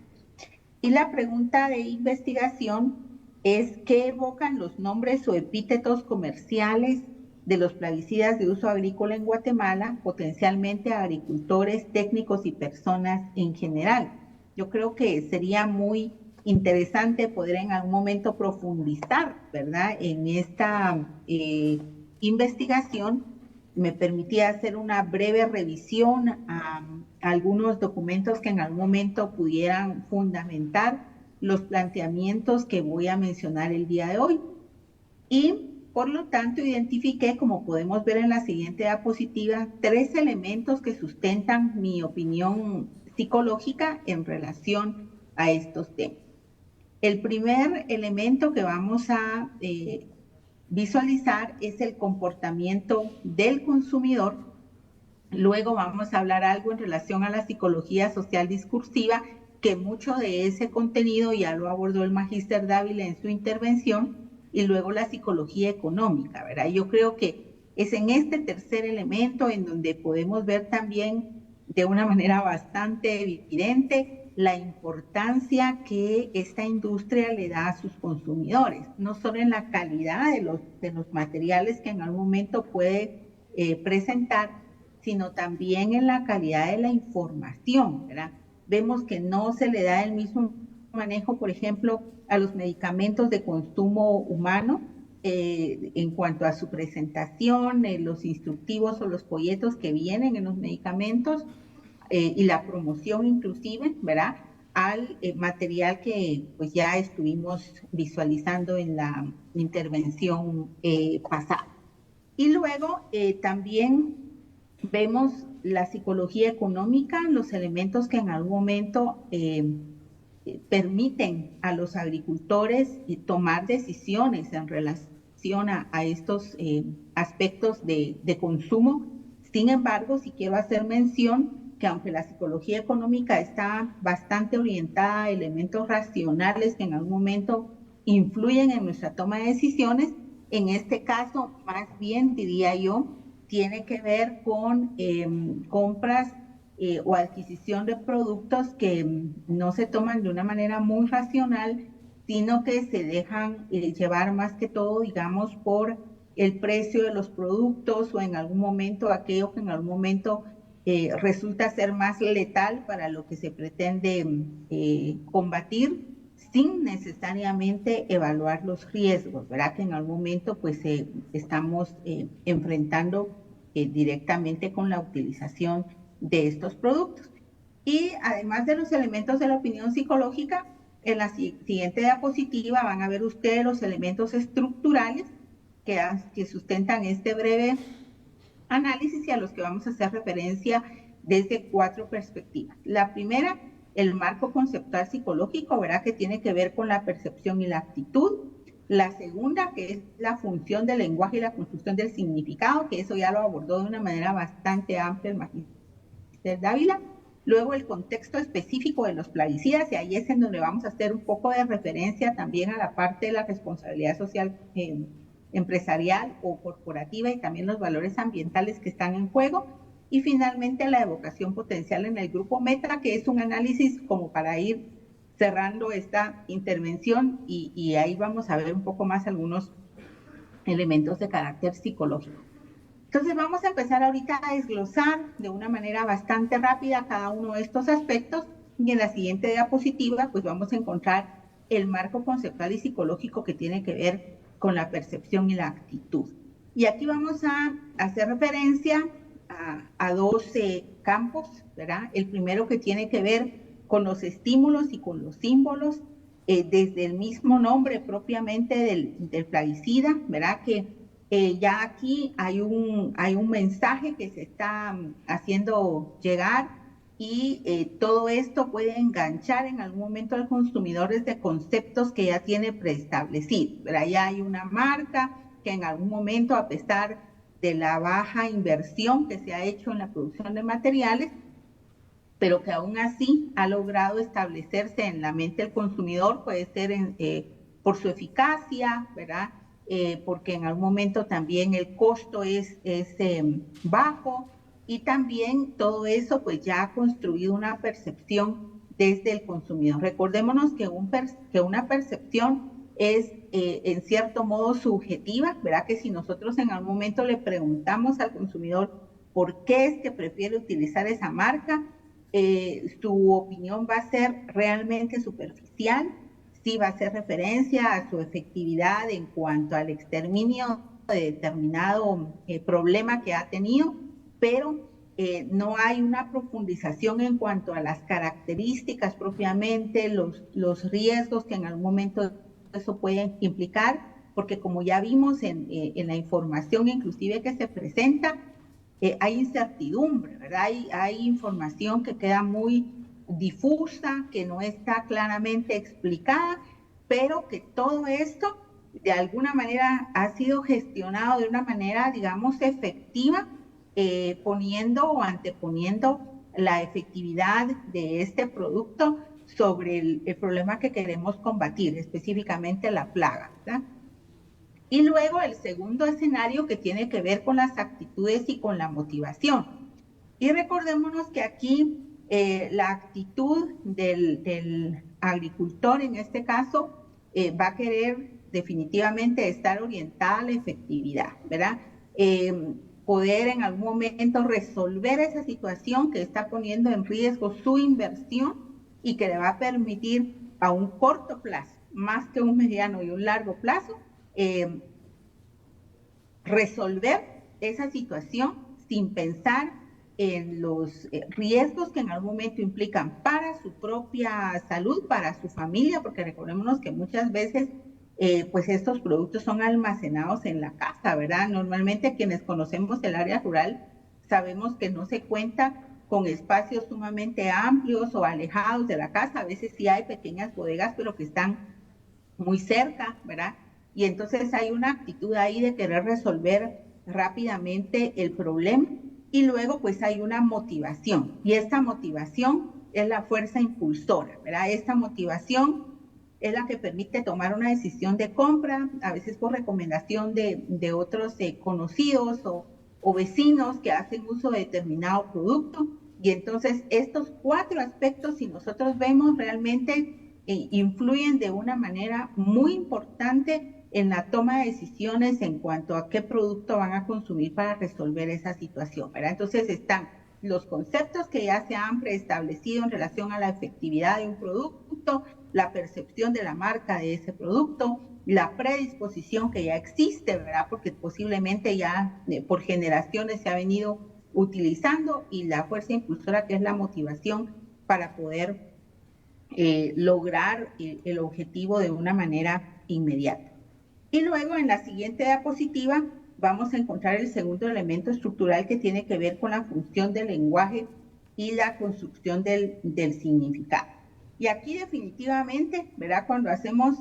Y la pregunta de investigación es: ¿qué evocan los nombres o epítetos comerciales de los plaguicidas de uso agrícola en Guatemala, potencialmente a agricultores, técnicos y personas en general? Yo creo que sería muy interesante poder en algún momento profundizar, ¿verdad?, en esta investigación. Me permitía hacer una breve revisión a algunos documentos que en algún momento pudieran fundamentar los planteamientos que voy a mencionar el día de hoy. Y por lo tanto identifiqué, como podemos ver en la siguiente diapositiva, 3 elementos que sustentan mi opinión psicológica en relación a estos temas. El primer elemento que vamos a visualizar es el comportamiento del consumidor. Luego vamos a hablar algo en relación a la psicología social discursiva, que mucho de ese contenido ya lo abordó el magíster Dávila en su intervención, y luego la psicología económica, ¿verdad? Yo creo que es en este tercer elemento en donde podemos ver también de una manera bastante evidente la importancia que esta industria le da a sus consumidores, no solo en la calidad de los materiales que en algún momento puede presentar, sino también en la calidad de la información, ¿verdad? Vemos que no se le da el mismo manejo, por ejemplo, a los medicamentos de consumo humano en cuanto a su presentación, los instructivos o los folletos que vienen en los medicamentos, y la promoción inclusive, ¿verdad?, al material que pues ya estuvimos visualizando en la intervención pasada. Y luego también vemos la psicología económica, los elementos que en algún momento permiten a los agricultores tomar decisiones en relación a estos aspectos de consumo. Sin embargo, sí quiero hacer mención que aunque la psicología económica está bastante orientada a elementos racionales que en algún momento influyen en nuestra toma de decisiones, en este caso, más bien diría yo, tiene que ver con compras o adquisición de productos que no se toman de una manera muy racional, sino que se dejan llevar más que todo, digamos, por el precio de los productos, o en algún momento aquello que en algún momento resulta ser más letal para lo que se pretende combatir, sin necesariamente evaluar los riesgos, ¿verdad?, que en algún momento pues estamos enfrentando directamente con la utilización de estos productos. Y además de los elementos de la opinión psicológica, En la siguiente diapositiva van a ver ustedes los elementos estructurales que sustentan este breve análisis y a los que vamos a hacer referencia desde 4 perspectivas. La primera, el marco conceptual psicológico, ¿verdad?, que tiene que ver con la percepción y la actitud. La segunda, que es la función del lenguaje y la construcción del significado, que eso ya lo abordó de una manera bastante amplia el magíster Dávila. Luego, el contexto específico de los plaguicidas, y ahí es en donde vamos a hacer un poco de referencia también a la parte de la responsabilidad social empresarial o corporativa y también los valores ambientales que están en juego. Y finalmente, la evocación potencial en el grupo meta, que es un análisis como para ir cerrando esta intervención y ahí vamos a ver un poco más algunos elementos de carácter psicológico. Entonces vamos a empezar ahorita a desglosar de una manera bastante rápida cada uno de estos aspectos y en la siguiente diapositiva pues vamos a encontrar el marco conceptual y psicológico que tiene que ver con la percepción y la actitud. Y aquí vamos a hacer referencia a 12 campos, ¿verdad? El primero que tiene que ver con los estímulos y con los símbolos, desde el mismo nombre propiamente del plaguicida, ¿verdad? Que ya aquí hay un mensaje que se está haciendo llegar y todo esto puede enganchar en algún momento al consumidor desde conceptos que ya tiene preestablecidos, ¿verdad? Ya hay una marca que en algún momento, a pesar de la baja inversión que se ha hecho en la producción de materiales, pero que aún así ha logrado establecerse en la mente del consumidor, puede ser por su eficacia, ¿verdad? Porque en algún momento también el costo es bajo y también todo eso pues ya ha construido una percepción desde el consumidor. Recordémonos que una percepción es en cierto modo subjetiva, ¿verdad? Que si nosotros en algún momento le preguntamos al consumidor por qué es que prefiere utilizar esa marca, su opinión va a ser realmente superficial, sí va a hacer referencia a su efectividad en cuanto al exterminio de determinado problema que ha tenido, pero no hay una profundización en cuanto a las características propiamente, los riesgos que en algún momento eso puede implicar, porque como ya vimos en la información inclusive que se presenta, hay incertidumbre, ¿verdad? Hay información que queda muy difusa, que no está claramente explicada, pero que todo esto de alguna manera ha sido gestionado de una manera, digamos, efectiva, poniendo o anteponiendo la efectividad de este producto sobre el problema que queremos combatir, específicamente la plaga, ¿verdad? Y luego el segundo escenario que tiene que ver con las actitudes y con la motivación. Y recordémonos que aquí la actitud del agricultor en este caso va a querer definitivamente estar orientada a la efectividad, ¿verdad? Poder en algún momento resolver esa situación que está poniendo en riesgo su inversión y que le va a permitir a un corto plazo, más que un mediano y un largo plazo, resolver esa situación sin pensar en los riesgos que en algún momento implican para su propia salud, para su familia, porque recordémonos que muchas veces pues estos productos son almacenados en la casa, ¿verdad? Normalmente quienes conocemos el área rural sabemos que no se cuenta con espacios sumamente amplios o alejados de la casa, a veces sí hay pequeñas bodegas, pero que están muy cerca, ¿verdad? Y entonces hay una actitud ahí de querer resolver rápidamente el problema y luego pues hay una motivación y esta motivación es la fuerza impulsora, ¿verdad? Esta motivación es la que permite tomar una decisión de compra, a veces por recomendación de otros conocidos o vecinos que hacen uso de determinado producto. Y entonces estos 4 aspectos, si nosotros vemos, realmente influyen de una manera muy importante en la toma de decisiones en cuanto a qué producto van a consumir para resolver esa situación, ¿verdad? Entonces están los conceptos que ya se han preestablecido en relación a la efectividad de un producto, la percepción de la marca de ese producto, la predisposición que ya existe, ¿verdad? Porque posiblemente ya por generaciones se ha venido utilizando y la fuerza impulsora que es la motivación para poder lograr el objetivo de una manera inmediata. Y luego en la siguiente diapositiva vamos a encontrar el segundo elemento estructural que tiene que ver con la función del lenguaje y la construcción del significado. Y aquí definitivamente, ¿verdad? Cuando hacemos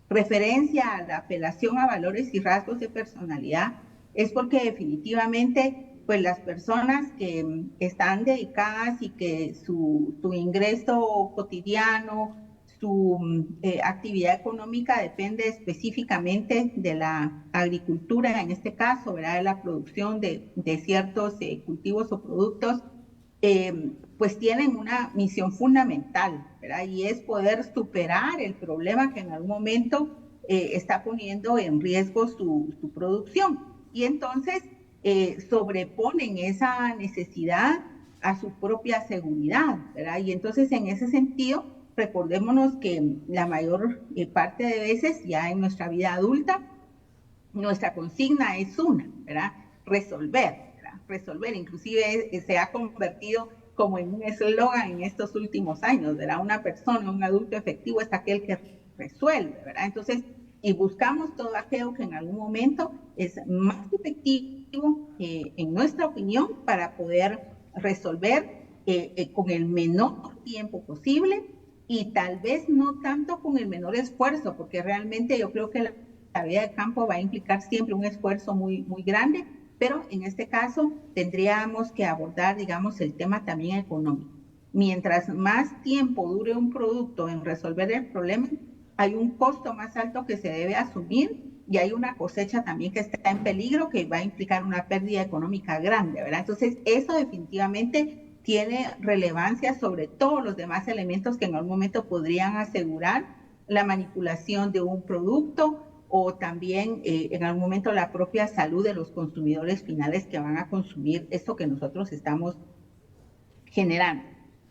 referencia a la apelación a valores y rasgos de personalidad, es porque definitivamente pues las personas que están dedicadas y que su ingreso cotidiano, su actividad económica depende específicamente de la agricultura, en este caso, ¿verdad? De la producción de ciertos cultivos o productos, pues tienen una misión fundamental, ¿verdad? Y es poder superar el problema que en algún momento está poniendo en riesgo su producción. Y entonces sobreponen esa necesidad a su propia seguridad, ¿verdad? Y entonces en ese sentido, recordémonos que la mayor parte de veces ya en nuestra vida adulta, nuestra consigna es una, ¿verdad? Resolver, ¿verdad? Resolver, inclusive se ha convertido como en un eslogan en estos últimos años, ¿verdad? Una persona, un adulto efectivo es aquel que resuelve, ¿verdad? Entonces, y buscamos todo aquello que en algún momento es más efectivo, en nuestra opinión, para poder resolver con el menor tiempo posible y tal vez no tanto con el menor esfuerzo, porque realmente yo creo que la vida de campo va a implicar siempre un esfuerzo muy, muy grande, pero en este caso tendríamos que abordar, digamos, el tema también económico. Mientras más tiempo dure un producto en resolver el problema, hay un costo más alto que se debe asumir y hay una cosecha también que está en peligro que va a implicar una pérdida económica grande, ¿verdad? Entonces, eso definitivamente tiene relevancia sobre todos los demás elementos que en algún momento podrían asegurar la manipulación de un producto o también en algún momento la propia salud de los consumidores finales que van a consumir esto que nosotros estamos generando.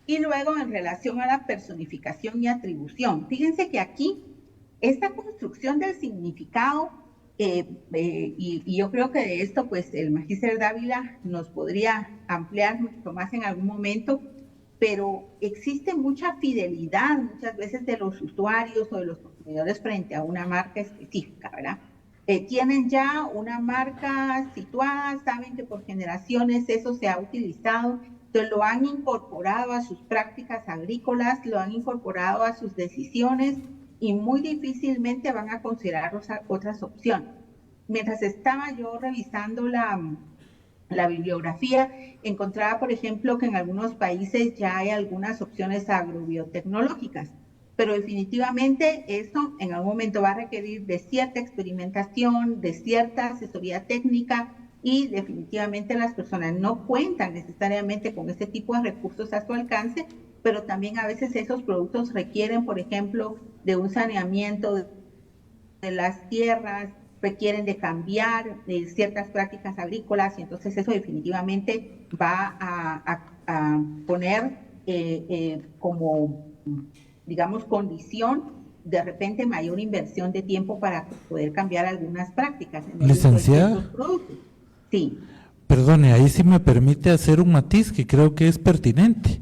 Y luego en relación a la personificación y atribución, fíjense que aquí esta construcción del significado, y yo creo que de esto pues el magíster Dávila nos podría ampliar mucho más en algún momento, pero existe mucha fidelidad muchas veces de los usuarios o de los consumidores frente a una marca específica, ¿verdad? Tienen ya una marca situada, saben que por generaciones eso se ha utilizado, entonces lo han incorporado a sus prácticas agrícolas, lo han incorporado a sus decisiones y muy difícilmente van a considerar otras opciones. Mientras estaba yo revisando la bibliografía, encontraba, por ejemplo, que en algunos países ya hay algunas opciones agrobiotecnológicas, pero definitivamente eso en algún momento va a requerir de cierta experimentación, de cierta asesoría técnica, y definitivamente las personas no cuentan necesariamente con este tipo de recursos a su alcance, pero también a veces esos productos requieren, por ejemplo, de un saneamiento de las tierras, requieren de cambiar ciertas prácticas agrícolas, y entonces eso definitivamente va a poner como, digamos, condición de repente mayor inversión de tiempo para poder cambiar algunas prácticas. Licenciada. Sí. Perdone, ahí sí me permite hacer un matiz que creo que es pertinente.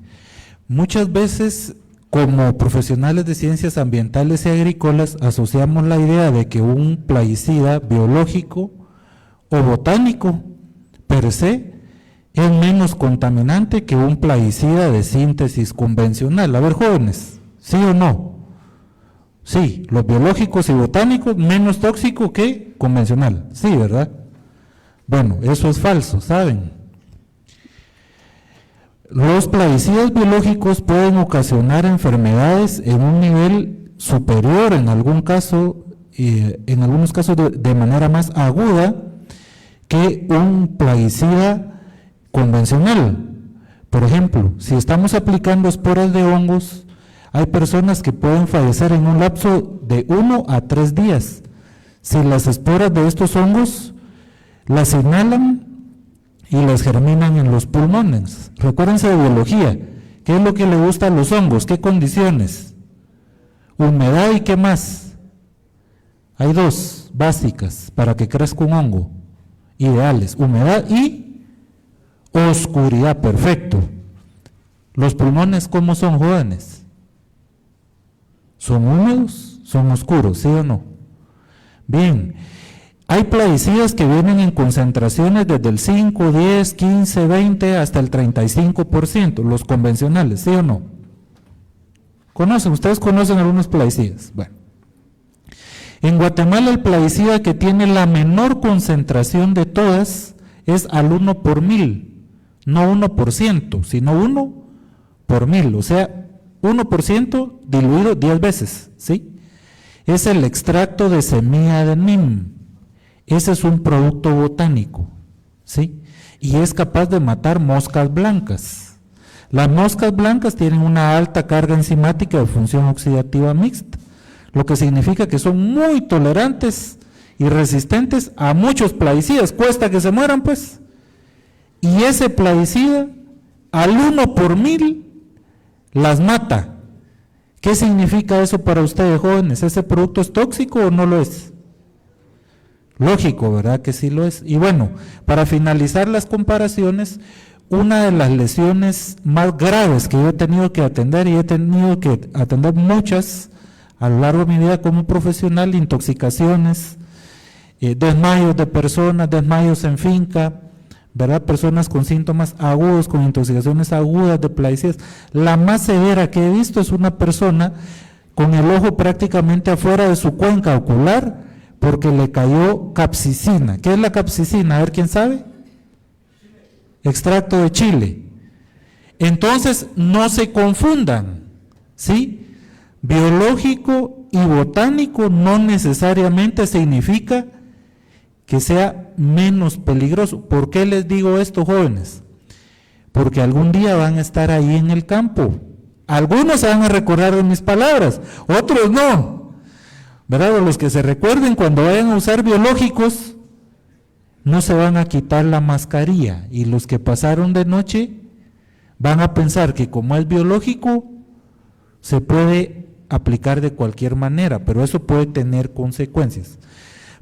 Muchas veces, como profesionales de ciencias ambientales y agrícolas, asociamos la idea de que un plaguicida biológico o botánico per se es menos contaminante que un plaguicida de síntesis convencional. A ver, jóvenes, ¿sí o no? Sí, los biológicos y botánicos menos tóxico que convencional, sí, ¿verdad? Bueno, eso es falso, ¿saben? Los plaguicidas biológicos pueden ocasionar enfermedades en un nivel superior, en algún caso, en algunos casos de manera más aguda que un plaguicida convencional. Por ejemplo, si estamos aplicando esporas de hongos, hay personas que pueden fallecer en un lapso de 1 a 3 días. Si las esporas de estos hongos las inhalan y las germinan en los pulmones. Recuérdense de biología. ¿Qué es lo que le gusta a los hongos? ¿Qué condiciones? Humedad y ¿qué más? Hay 2 básicas para que crezca un hongo, ideales: humedad y oscuridad. Perfecto. Los pulmones, ¿cómo son, jóvenes? ¿Son húmedos? ¿Son oscuros? ¿Sí o no? Bien, hay plaguicidas que vienen en concentraciones desde el 5, 10, 15, 20 hasta el 35%, los convencionales, ¿sí o no? ¿Ustedes conocen algunos plaguicidas? Bueno, en Guatemala el plaguicida que tiene la menor concentración de todas es al 1 por 1000, no 1%, sino 1 por 1000, o sea, 1% diluido 10 veces, ¿sí? Es el extracto de semilla de neem. Ese es un producto botánico, ¿sí? Y es capaz de matar moscas blancas. Las moscas blancas tienen una alta carga enzimática de función oxidativa mixta, lo que significa que son muy tolerantes y resistentes a muchos plaguicidas. Cuesta que se mueran, pues. Y ese plaguicida, al 1 por 1000, las mata. ¿Qué significa eso para ustedes, jóvenes? ¿Ese producto es tóxico o no lo es? Lógico, ¿verdad? Que sí lo es. Y bueno, para finalizar las comparaciones, una de las lesiones más graves que yo he tenido que atender, y he tenido que atender muchas a lo largo de mi vida como profesional, intoxicaciones, desmayos de personas, desmayos en finca, ¿verdad? Personas con síntomas agudos, con intoxicaciones agudas de plaguicidas. La más severa que he visto es una persona con el ojo prácticamente afuera de su cuenca ocular porque le cayó capsicina. ¿Qué es la capsicina? A ver, ¿quién sabe? Extracto de chile. Entonces, no se confundan, ¿sí? Biológico y botánico no necesariamente significa que sea menos peligroso. ¿Por qué les digo esto, jóvenes? Porque algún día van a estar ahí en el campo. Algunos se van a recordar de mis palabras, otros no. ¿Verdad? Los que se recuerden cuando vayan a usar biológicos, no se van a quitar la mascarilla. Y los que pasaron de noche van a pensar que como es biológico, se puede aplicar de cualquier manera, pero eso puede tener consecuencias.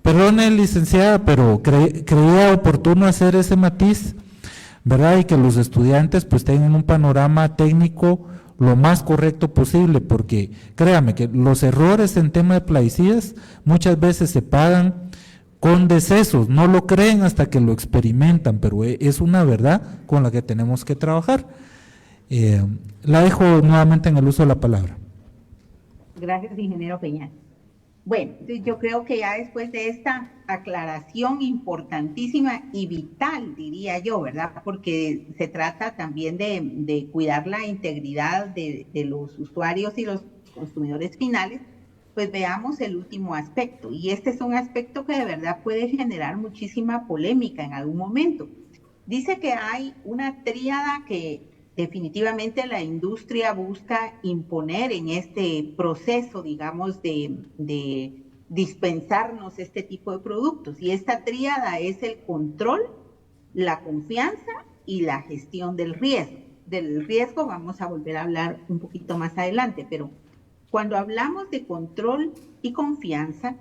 Perdone, licenciada, pero creía oportuno hacer ese matiz, ¿verdad? Y que los estudiantes pues tengan un panorama técnico lo más correcto posible, porque créame que los errores en tema de plaguicidas muchas veces se pagan con decesos, no lo creen hasta que lo experimentan, pero es una verdad con la que tenemos que trabajar. La dejo nuevamente en el uso de la palabra. Gracias, ingeniero Peña. Bueno, yo creo que ya después de esta aclaración importantísima y vital, diría yo, ¿verdad? Porque se trata también de cuidar la integridad de los usuarios y los consumidores finales, pues veamos el último aspecto. Y este es un aspecto que de verdad puede generar muchísima polémica en algún momento. Dice que hay una tríada que definitivamente la industria busca imponer en este proceso, digamos, de dispensarnos este tipo de productos. Y esta tríada es el control, la confianza y la gestión del riesgo. Del riesgo vamos a volver a hablar un poquito más adelante, pero cuando hablamos de control y confianza,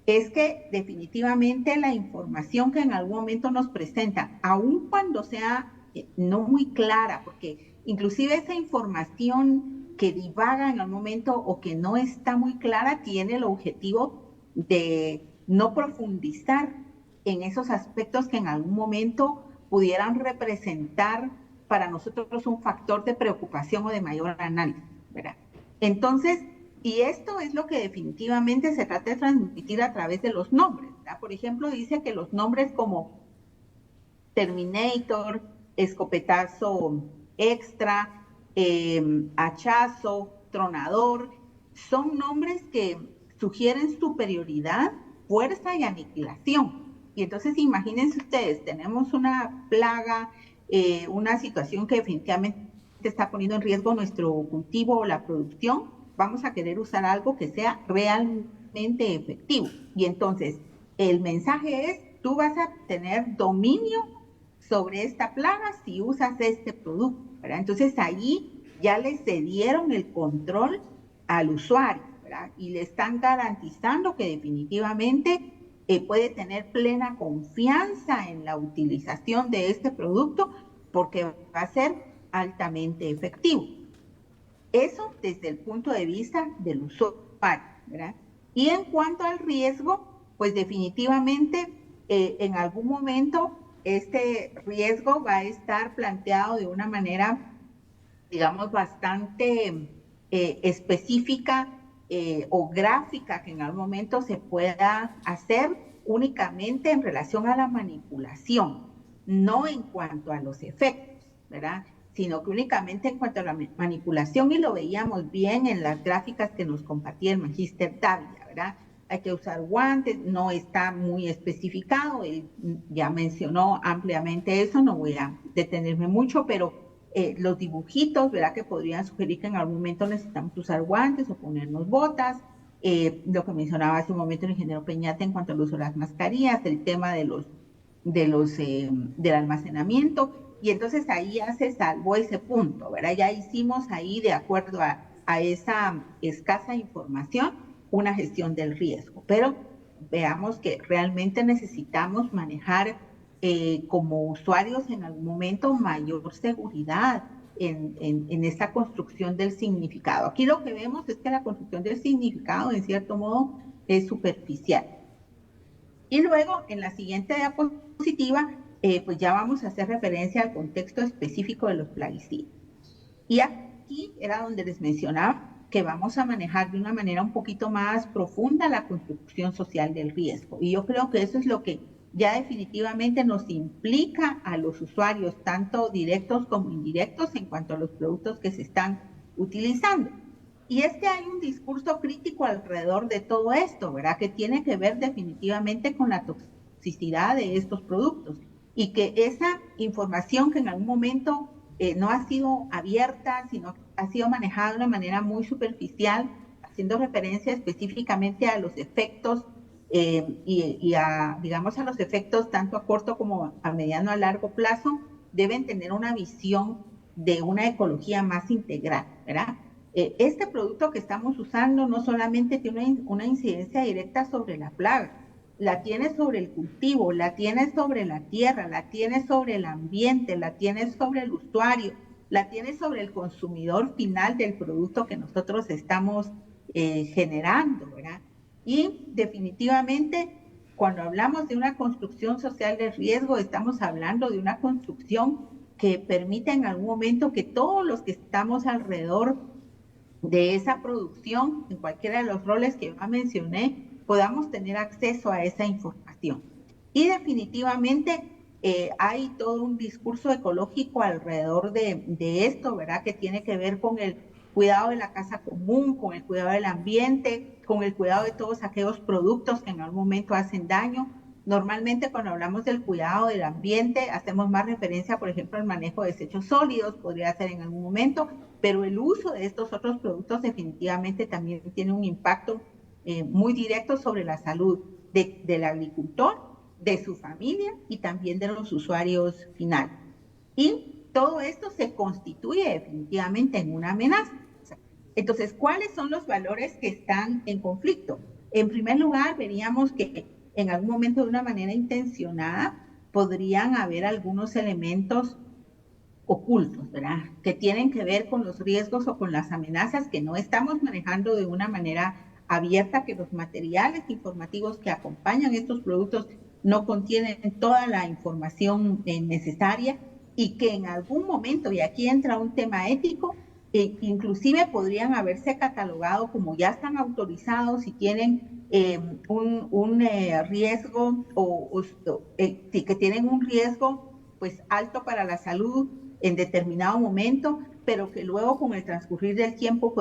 es que definitivamente la información que en algún momento nos presenta, aun cuando sea no muy clara, porque inclusive esa información que divaga en el momento o que no está muy clara tiene el objetivo de no profundizar en esos aspectos que en algún momento pudieran representar para nosotros un factor de preocupación o de mayor análisis, ¿verdad? Entonces, y esto es lo que definitivamente se trata de transmitir a través de los nombres, ¿verdad? Por ejemplo, dice que los nombres como Terminator, escopetazo extra, hachazo, tronador, son nombres que sugieren superioridad, fuerza y aniquilación. Y entonces imagínense ustedes, tenemos una plaga, una situación que definitivamente está poniendo en riesgo nuestro cultivo o la producción, vamos a querer usar algo que sea realmente efectivo. Y entonces el mensaje es, tú vas a tener dominio sobre esta plaga si usas este producto, ¿verdad? Entonces ahí ya le cedieron el control al usuario, ¿verdad? Y le están garantizando que definitivamente puede tener plena confianza en la utilización de este producto porque va a ser altamente efectivo. Eso desde el punto de vista del usuario. ¿verdad? Y en cuanto al riesgo, pues definitivamente en algún momento este riesgo va a estar planteado de una manera, digamos, bastante específica o gráfica, que en algún momento se pueda hacer únicamente en relación a la manipulación, no en cuanto a los efectos, ¿verdad? Sino que únicamente en cuanto a la manipulación, y lo veíamos bien en las gráficas que nos compartía el magíster Dávila, ¿verdad? Hay que usar guantes, no está muy especificado, él ya mencionó ampliamente eso, no voy a detenerme mucho, pero los dibujitos, ¿verdad? Que podrían sugerir que en algún momento necesitamos usar guantes o ponernos botas, lo que mencionaba hace un momento el ingeniero Peñate en cuanto al uso de las mascarillas, el tema del almacenamiento, y entonces ahí ya se salvó ese punto, ¿verdad? Ya hicimos ahí, de acuerdo a esa escasa información, una gestión del riesgo, pero veamos que realmente necesitamos manejar como usuarios en algún momento mayor seguridad en esta construcción del significado. Aquí lo que vemos es que la construcción del significado, en cierto modo, es superficial. Y luego, en la siguiente diapositiva, pues ya vamos a hacer referencia al contexto específico de los plaguicidas. Y aquí era donde les mencionaba que vamos a manejar de una manera un poquito más profunda la construcción social del riesgo. Y yo creo que eso es lo que ya definitivamente nos implica a los usuarios, tanto directos como indirectos, en cuanto a los productos que se están utilizando. Y es que hay un discurso crítico alrededor de todo esto, ¿verdad? Que tiene que ver definitivamente con la toxicidad de estos productos y que esa información que en algún momento no ha sido abierta, sino ha sido manejada de una manera muy superficial, haciendo referencia específicamente a los efectos y a, digamos, a los efectos tanto a corto como a mediano a largo plazo, deben tener una visión de una ecología más integral, ¿verdad? Este producto que estamos usando no solamente tiene una incidencia directa sobre la plaga, la tiene sobre el cultivo, la tiene sobre la tierra, la tiene sobre el ambiente, la tiene sobre el usuario, la tiene sobre el consumidor final del producto que nosotros estamos generando, ¿verdad? Y definitivamente, cuando hablamos de una construcción social de riesgo, estamos hablando de una construcción que permite en algún momento que todos los que estamos alrededor de esa producción, en cualquiera de los roles que ya mencioné, podamos tener acceso a esa información. Y definitivamente hay todo un discurso ecológico alrededor de esto, ¿verdad? Que tiene que ver con el cuidado de la casa común, con el cuidado del ambiente, con el cuidado de todos aquellos productos que en algún momento hacen daño. Normalmente cuando hablamos del cuidado del ambiente hacemos más referencia, por ejemplo, al manejo de desechos sólidos, podría ser en algún momento, pero el uso de estos otros productos definitivamente también tiene un impacto muy directo sobre la salud del agricultor, de su familia y también de los usuarios finales. Y todo esto se constituye definitivamente en una amenaza. Entonces, ¿cuáles son los valores que están en conflicto? En primer lugar, veríamos que en algún momento de una manera intencionada podrían haber algunos elementos ocultos, ¿verdad? Que tienen que ver con los riesgos o con las amenazas que no estamos manejando de una manera abierta, que los materiales informativos que acompañan estos productos no contienen toda la información necesaria y que en algún momento, y aquí entra un tema ético, inclusive podrían haberse catalogado como ya están autorizados y tienen un riesgo que tienen un riesgo pues alto para la salud en determinado momento, pero que luego con el transcurrir del tiempo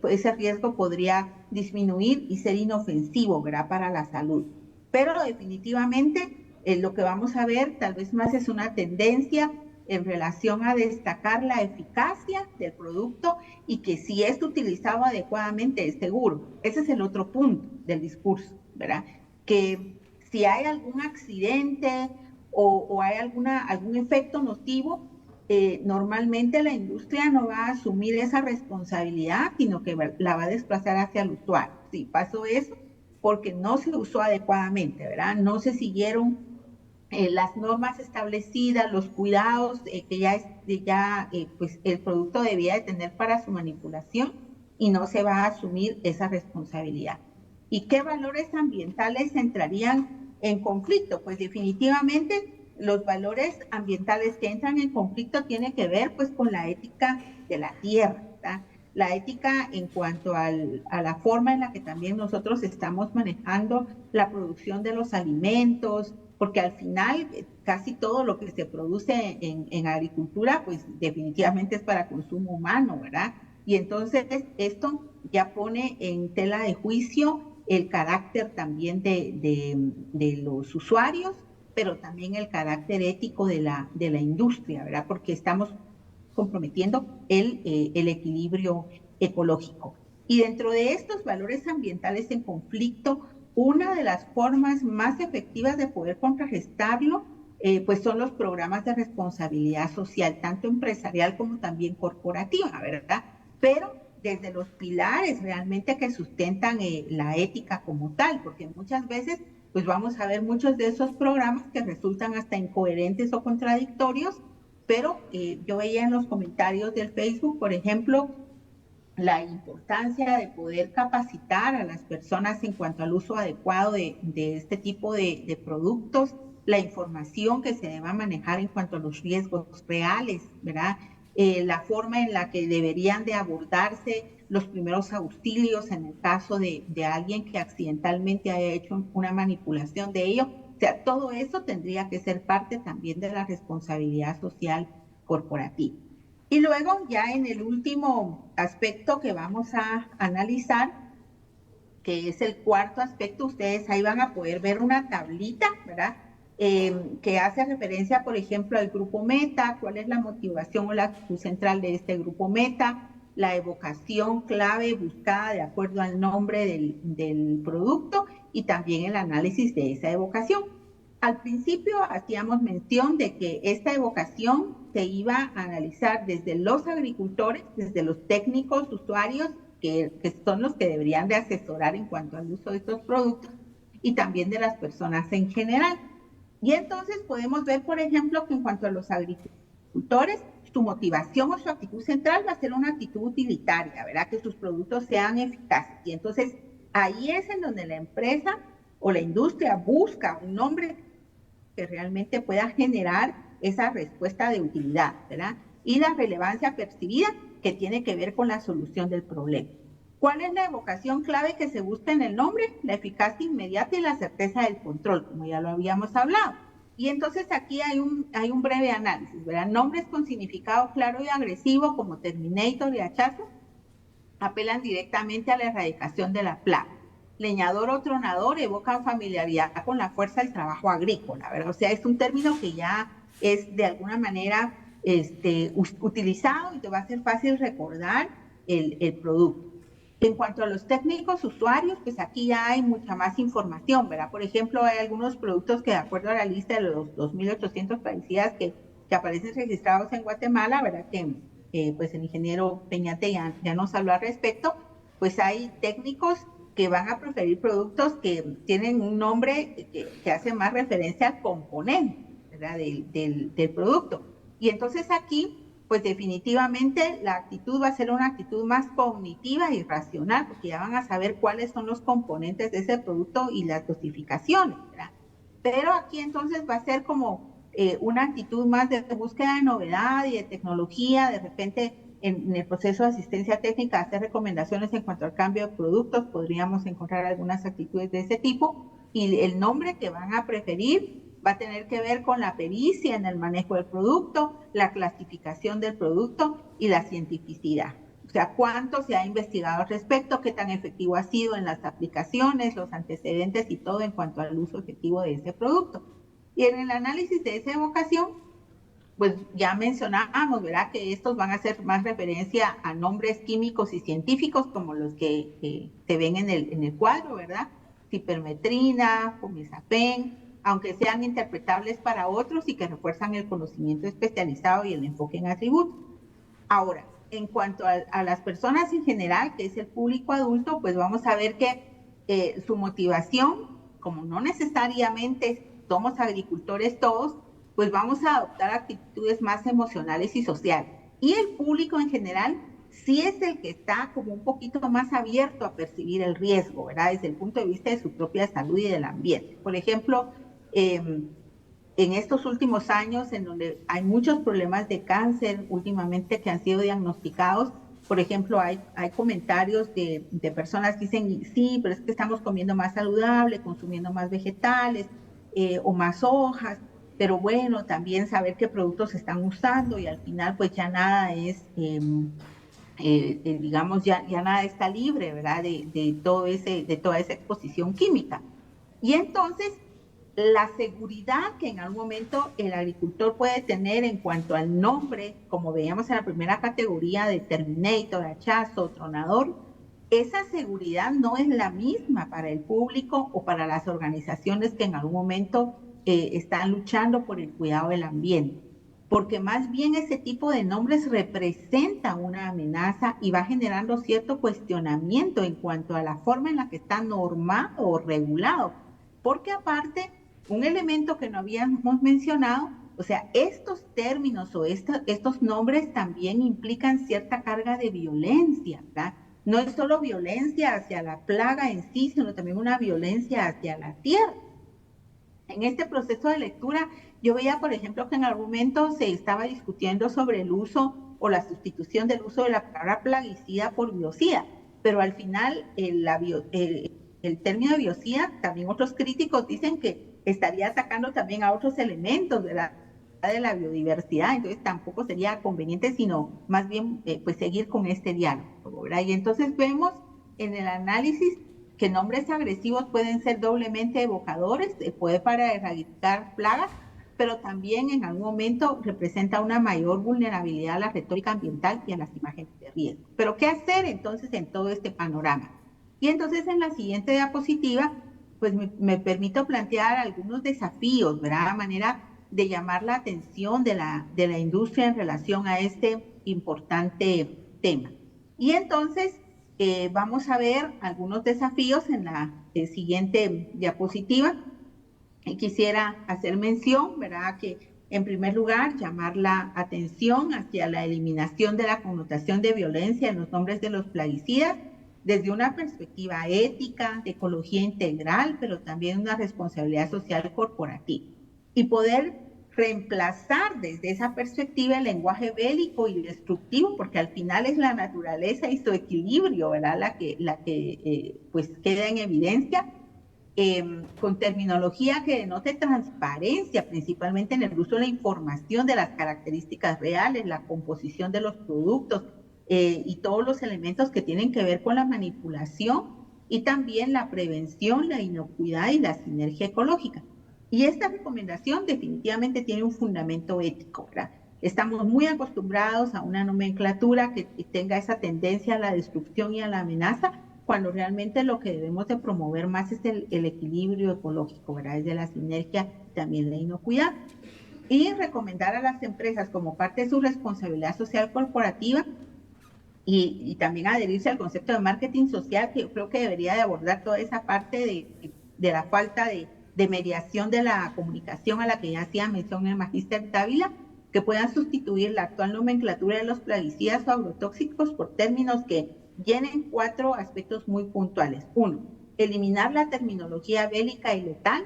ese riesgo podría disminuir y ser inofensivo, ¿verdad? Para la salud. Pero definitivamente lo que vamos a ver tal vez más es una tendencia en relación a destacar la eficacia del producto y que si es utilizado adecuadamente es seguro. Ese es el otro punto del discurso, ¿verdad? Que si hay algún accidente o hay algún efecto nocivo, normalmente la industria no va a asumir esa responsabilidad, sino que la va a desplazar hacia el usuario. Sí, pasó eso porque no se usó adecuadamente, ¿verdad? No se siguieron las normas establecidas, los cuidados que pues el producto debía de tener para su manipulación. y no se va a asumir esa responsabilidad. ¿Y qué valores ambientales entrarían en conflicto? Pues definitivamente los valores ambientales que entran en conflicto tienen que ver pues con la ética de la tierra, ¿verdad? La ética en cuanto a la forma en la que también nosotros estamos manejando la producción de los alimentos, porque al final casi todo lo que se produce en agricultura pues definitivamente es para consumo humano, ¿verdad? Y entonces esto ya pone en tela de juicio el carácter también de los usuarios, pero también el carácter ético de la industria, ¿verdad? Porque estamos comprometiendo el equilibrio ecológico. Y dentro de estos valores ambientales en conflicto, una de las formas más efectivas de poder contrarrestarlo, pues son los programas de responsabilidad social, tanto empresarial como también corporativa, ¿verdad? Pero desde los pilares realmente que sustentan la ética como tal, porque muchas veces pues vamos a ver muchos de esos programas que resultan hasta incoherentes o contradictorios, pero yo veía en los comentarios del Facebook, por ejemplo, la importancia de poder capacitar a las personas en cuanto al uso adecuado de este tipo de productos, la información que se deba manejar en cuanto a los riesgos reales, ¿verdad? La forma en la que deberían de abordarse los primeros auxilios en el caso de alguien que accidentalmente haya hecho una manipulación de ello. O sea, todo eso tendría que ser parte también de la responsabilidad social corporativa. Y luego ya en el último aspecto que vamos a analizar, que es el cuarto aspecto, ustedes ahí van a poder ver una tablita, ¿verdad? Que hace referencia, por ejemplo, al grupo meta, cuál es la motivación o la actitud central de este grupo meta, la evocación clave buscada de acuerdo al nombre del producto y también el análisis de esa evocación. Al principio hacíamos mención de que esta evocación se iba a analizar desde los agricultores, desde los técnicos, usuarios, que son los que deberían de asesorar en cuanto al uso de estos productos, y también de las personas en general. Y entonces podemos ver, por ejemplo, que en cuanto a los agricultores, su motivación o su actitud central va a ser una actitud utilitaria, ¿verdad? Que sus productos sean eficaces. Y entonces ahí es en donde la empresa o la industria busca un nombre que realmente pueda generar esa respuesta de utilidad, ¿verdad? Y la relevancia percibida que tiene que ver con la solución del problema. ¿Cuál es la evocación clave que se busca en el nombre? La eficacia inmediata y la certeza del control, como ya lo habíamos hablado. Y entonces aquí hay un breve análisis, ¿verdad? Nombres con significado claro y agresivo como Terminator y hachazo apelan directamente a la erradicación de la plaga. Leñador o tronador evocan familiaridad con la fuerza del trabajo agrícola, ¿verdad? O sea, es un término que ya es de alguna manera utilizado y te va a ser fácil recordar el producto. En cuanto a los técnicos usuarios, pues aquí ya hay mucha más información, ¿verdad? Por ejemplo, hay algunos productos que de acuerdo a la lista de los 2.800 plaguicidas que aparecen registrados en Guatemala, ¿verdad? Que pues el ingeniero Peñate ya nos habló al respecto, pues hay técnicos que van a preferir productos que tienen un nombre que hace más referencia al componente, ¿verdad? del producto. Y entonces aquí, pues definitivamente la actitud va a ser una actitud más cognitiva y racional, porque ya van a saber cuáles son los componentes de ese producto y las dosificaciones, ¿verdad? Pero aquí entonces va a ser como una actitud más de búsqueda de novedad y de tecnología, de repente en el proceso de asistencia técnica, hacer recomendaciones en cuanto al cambio de productos, podríamos encontrar algunas actitudes de ese tipo, y el nombre que van a preferir va a tener que ver con la pericia en el manejo del producto, la clasificación del producto y la cientificidad. O sea, cuánto se ha investigado al respecto, qué tan efectivo ha sido en las aplicaciones, los antecedentes y todo en cuanto al uso efectivo de ese producto. Y en el análisis de esa evocación, pues ya mencionábamos, ¿verdad?, que estos van a hacer más referencia a nombres químicos y científicos como los que se ven en el cuadro, ¿verdad? Cipermetrina, fomesapen, aunque sean interpretables para otros y que refuerzan el conocimiento especializado y el enfoque en atributos. Ahora, en cuanto a las personas en general, que es el público adulto, pues vamos a ver que su motivación, como no necesariamente somos agricultores todos, pues vamos a adoptar actitudes más emocionales y sociales. Y el público en general sí es el que está como un poquito más abierto a percibir el riesgo, ¿verdad? Desde el punto de vista de su propia salud y del ambiente. Por ejemplo, en estos últimos años, en donde hay muchos problemas de cáncer últimamente que han sido diagnosticados, por ejemplo, hay comentarios de personas que dicen, sí, pero es que estamos comiendo más saludable, consumiendo más vegetales o más hojas, pero bueno, también saber qué productos se están usando y al final pues ya nada es, digamos, ya nada está libre, ¿verdad? De toda esa exposición química. Y entonces, la seguridad que en algún momento el agricultor puede tener en cuanto al nombre, como veíamos en la primera categoría de Terminator, hachazo, tronador, esa seguridad no es la misma para el público o para las organizaciones que en algún momento están luchando por el cuidado del ambiente, porque más bien ese tipo de nombres representa una amenaza y va generando cierto cuestionamiento en cuanto a la forma en la que está normado o regulado, porque aparte, un elemento que no habíamos mencionado, o sea, estos términos o estos nombres también implican cierta carga de violencia, ¿verdad? No es solo violencia hacia la plaga en sí, sino también una violencia hacia la tierra. En este proceso de lectura, yo veía, por ejemplo, que en algún momento se estaba discutiendo sobre el uso o la sustitución del uso de la palabra plaguicida por biocida, pero al final el término de biocida, también otros críticos dicen que estaría atacando también a otros elementos de la biodiversidad, entonces tampoco sería conveniente, sino más bien pues seguir con este diálogo, ¿verdad? Y entonces vemos en el análisis que nombres agresivos pueden ser doblemente evocadores, puede para erradicar plagas, pero también en algún momento representa una mayor vulnerabilidad a la retórica ambiental y a las imágenes de riesgo. Pero ¿qué hacer entonces en todo este panorama? Y entonces en la siguiente diapositiva, pues me permito plantear algunos desafíos, ¿verdad? A manera de llamar la atención de la industria en relación a este importante tema. Y entonces vamos a ver algunos desafíos en la siguiente diapositiva. Y quisiera hacer mención, ¿verdad? Que en primer lugar, llamar la atención hacia la eliminación de la connotación de violencia en los nombres de los plaguicidas, desde una perspectiva ética, de ecología integral, pero también una responsabilidad social corporativa. Y poder reemplazar desde esa perspectiva el lenguaje bélico y destructivo, porque al final es la naturaleza y su equilibrio, ¿verdad? La que pues queda en evidencia, con terminología que denote transparencia, principalmente en el uso de la información de las características reales, la composición de los productos, y todos los elementos que tienen que ver con la manipulación y también la prevención, la inocuidad y la sinergia ecológica. Y esta recomendación definitivamente tiene un fundamento ético, ¿verdad? Estamos muy acostumbrados a una nomenclatura que tenga esa tendencia a la destrucción y a la amenaza, cuando realmente lo que debemos de promover más es el equilibrio ecológico, ¿verdad? Es de la sinergia y también la inocuidad. Y recomendar a las empresas como parte de su responsabilidad social corporativa y también adherirse al concepto de marketing social, que yo creo que debería de abordar toda esa parte de la falta de mediación de la comunicación a la que ya hacía mención el magíster Dávila, que puedan sustituir la actual nomenclatura de los plaguicidas o agrotóxicos por términos que llenen 4 aspectos muy puntuales. 1, eliminar la terminología bélica y letal,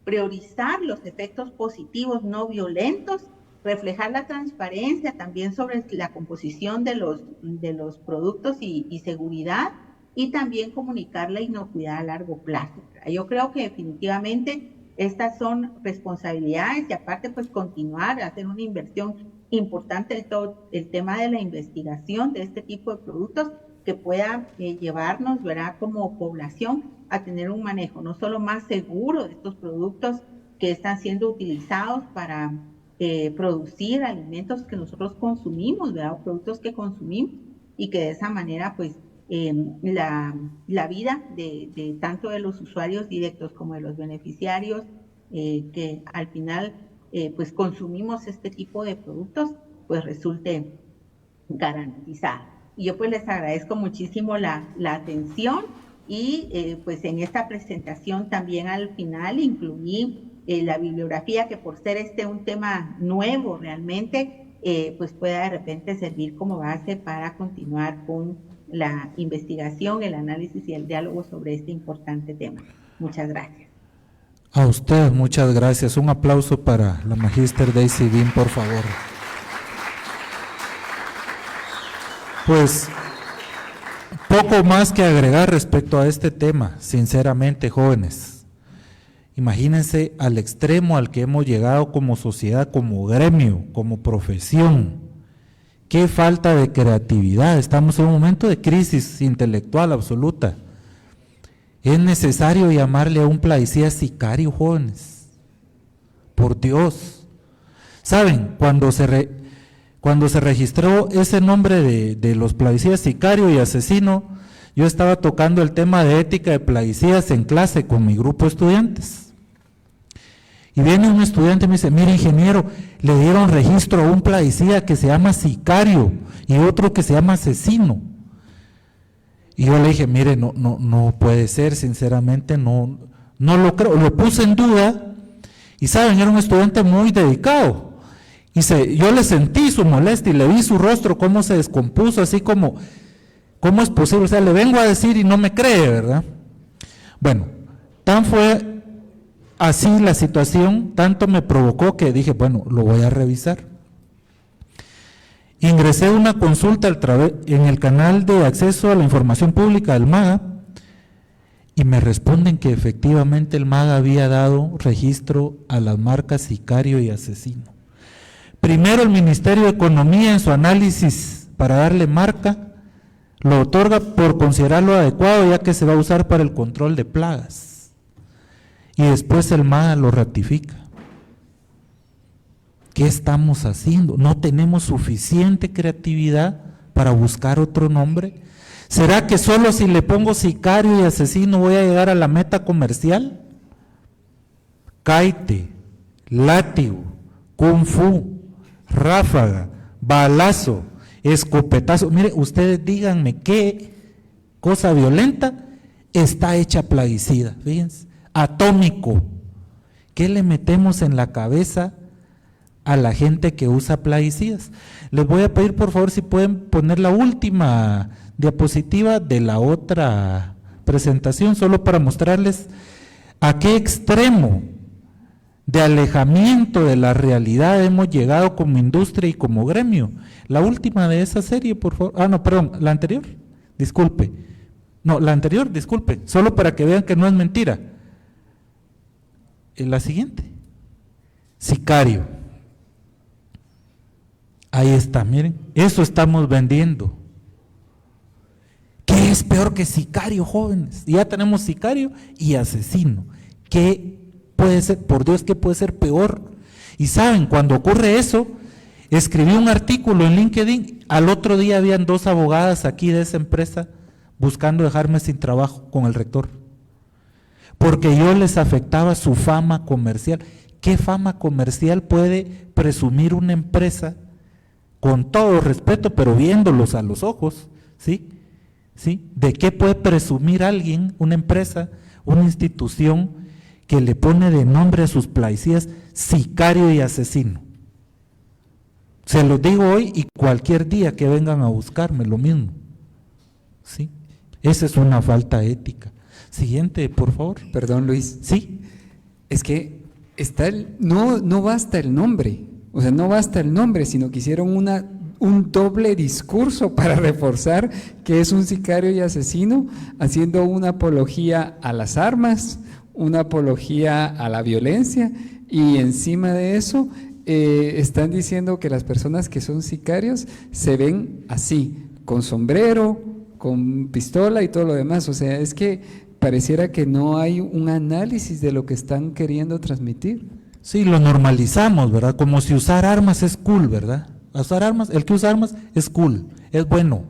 priorizar los efectos positivos no violentos, reflejar la transparencia también sobre la composición de los productos y seguridad, y también comunicar la inocuidad a largo plazo. Yo creo que definitivamente estas son responsabilidades y aparte pues continuar a hacer una inversión importante en todo el tema de la investigación de este tipo de productos que pueda llevarnos, ¿verdad?, como población a tener un manejo no solo más seguro de estos productos que están siendo utilizados para producir alimentos que nosotros consumimos, ¿verdad?, o productos que consumimos, y que de esa manera pues la vida de tanto de los usuarios directos como de los beneficiarios que al final pues consumimos este tipo de productos, pues resulte garantizada. Y yo pues les agradezco muchísimo la atención y pues en esta presentación también al final incluí la bibliografía, que por ser un tema nuevo realmente, pues pueda de repente servir como base para continuar con la investigación, el análisis y el diálogo sobre este importante tema. Muchas gracias. A usted, muchas gracias. Un aplauso para la magíster Daisy Bean, por favor. Pues, poco más que agregar respecto a este tema, sinceramente, jóvenes. Imagínense al extremo al que hemos llegado como sociedad, como gremio, como profesión. Qué falta de creatividad. Estamos en un momento de crisis intelectual absoluta. Es necesario llamarle a un plaguicida sicario, jóvenes. Por Dios. ¿Saben? Cuando se registró ese nombre de los plaguicidas sicario y asesino, yo estaba tocando el tema de ética de plaguicidas en clase con mi grupo de estudiantes. Y viene un estudiante y me dice, mire ingeniero, le dieron registro a un plaguicida que se llama sicario y otro que se llama asesino. Y yo le dije, mire, no puede ser, sinceramente, no lo creo. Lo puse en duda y saben, era un estudiante muy dedicado. Y yo le sentí su molestia y le vi su rostro, cómo se descompuso, así como, ¿cómo es posible? O sea, le vengo a decir y no me cree, ¿verdad? Bueno, tan fue así la situación, tanto me provocó que dije, bueno, lo voy a revisar. Ingresé una consulta en el canal de acceso a la información pública del MAGA y me responden que efectivamente el MAGA había dado registro a las marcas sicario y asesino. Primero el Ministerio de Economía en su análisis para darle marca lo otorga por considerarlo adecuado ya que se va a usar para el control de plagas y después el MAGA lo ratifica. ¿Qué estamos haciendo? ¿No tenemos suficiente creatividad para buscar otro nombre? ¿Será que solo si le pongo sicario y asesino voy a llegar a la meta comercial? Caite, látigo, kung fu, ráfaga, balazo, escopetazo. Mire, ustedes díganme qué cosa violenta está hecha plaguicida, fíjense, atómico. ¿Qué le metemos en la cabeza a la gente que usa plaguicidas? Les voy a pedir por favor si pueden poner la última diapositiva de la otra presentación, solo para mostrarles a qué extremo de alejamiento de la realidad hemos llegado como industria y como gremio. La última de esa serie, por favor. No, perdón, la anterior, disculpe. No, la anterior, disculpe, solo para que vean que no es mentira. La siguiente, sicario. Ahí está, miren, eso estamos vendiendo. ¿Qué es peor que sicario, jóvenes? Ya tenemos sicario y asesino. ¿Qué puede ser? Por Dios, ¿qué puede ser peor? Y saben, cuando ocurre eso, escribí un artículo en LinkedIn, al otro día habían 2 abogadas aquí de esa empresa buscando dejarme sin trabajo con el rector, porque yo les afectaba su fama comercial. ¿Qué fama comercial puede presumir una empresa? Con todo respeto, pero viéndolos a los ojos, ¿sí? ¿Sí? ¿De qué puede presumir alguien, una empresa, una institución que le pone de nombre a sus plaguicidas sicario y asesino? Se los digo hoy y cualquier día que vengan a buscarme, lo mismo. ¿Sí? Esa es una falta ética. Siguiente, por favor. Perdón, Luis. Sí. Es que no basta el nombre. O sea, no basta el nombre, sino que hicieron un doble discurso para reforzar que es un sicario y asesino, haciendo una apología a las armas, una apología a la violencia, y encima de eso están diciendo que las personas que son sicarios se ven así, con sombrero, con pistola y todo lo demás. O sea, es que pareciera que no hay un análisis de lo que están queriendo transmitir. Sí, lo normalizamos, ¿verdad? Como si usar armas es cool, ¿verdad? Usar armas, el que usa armas es cool, es bueno,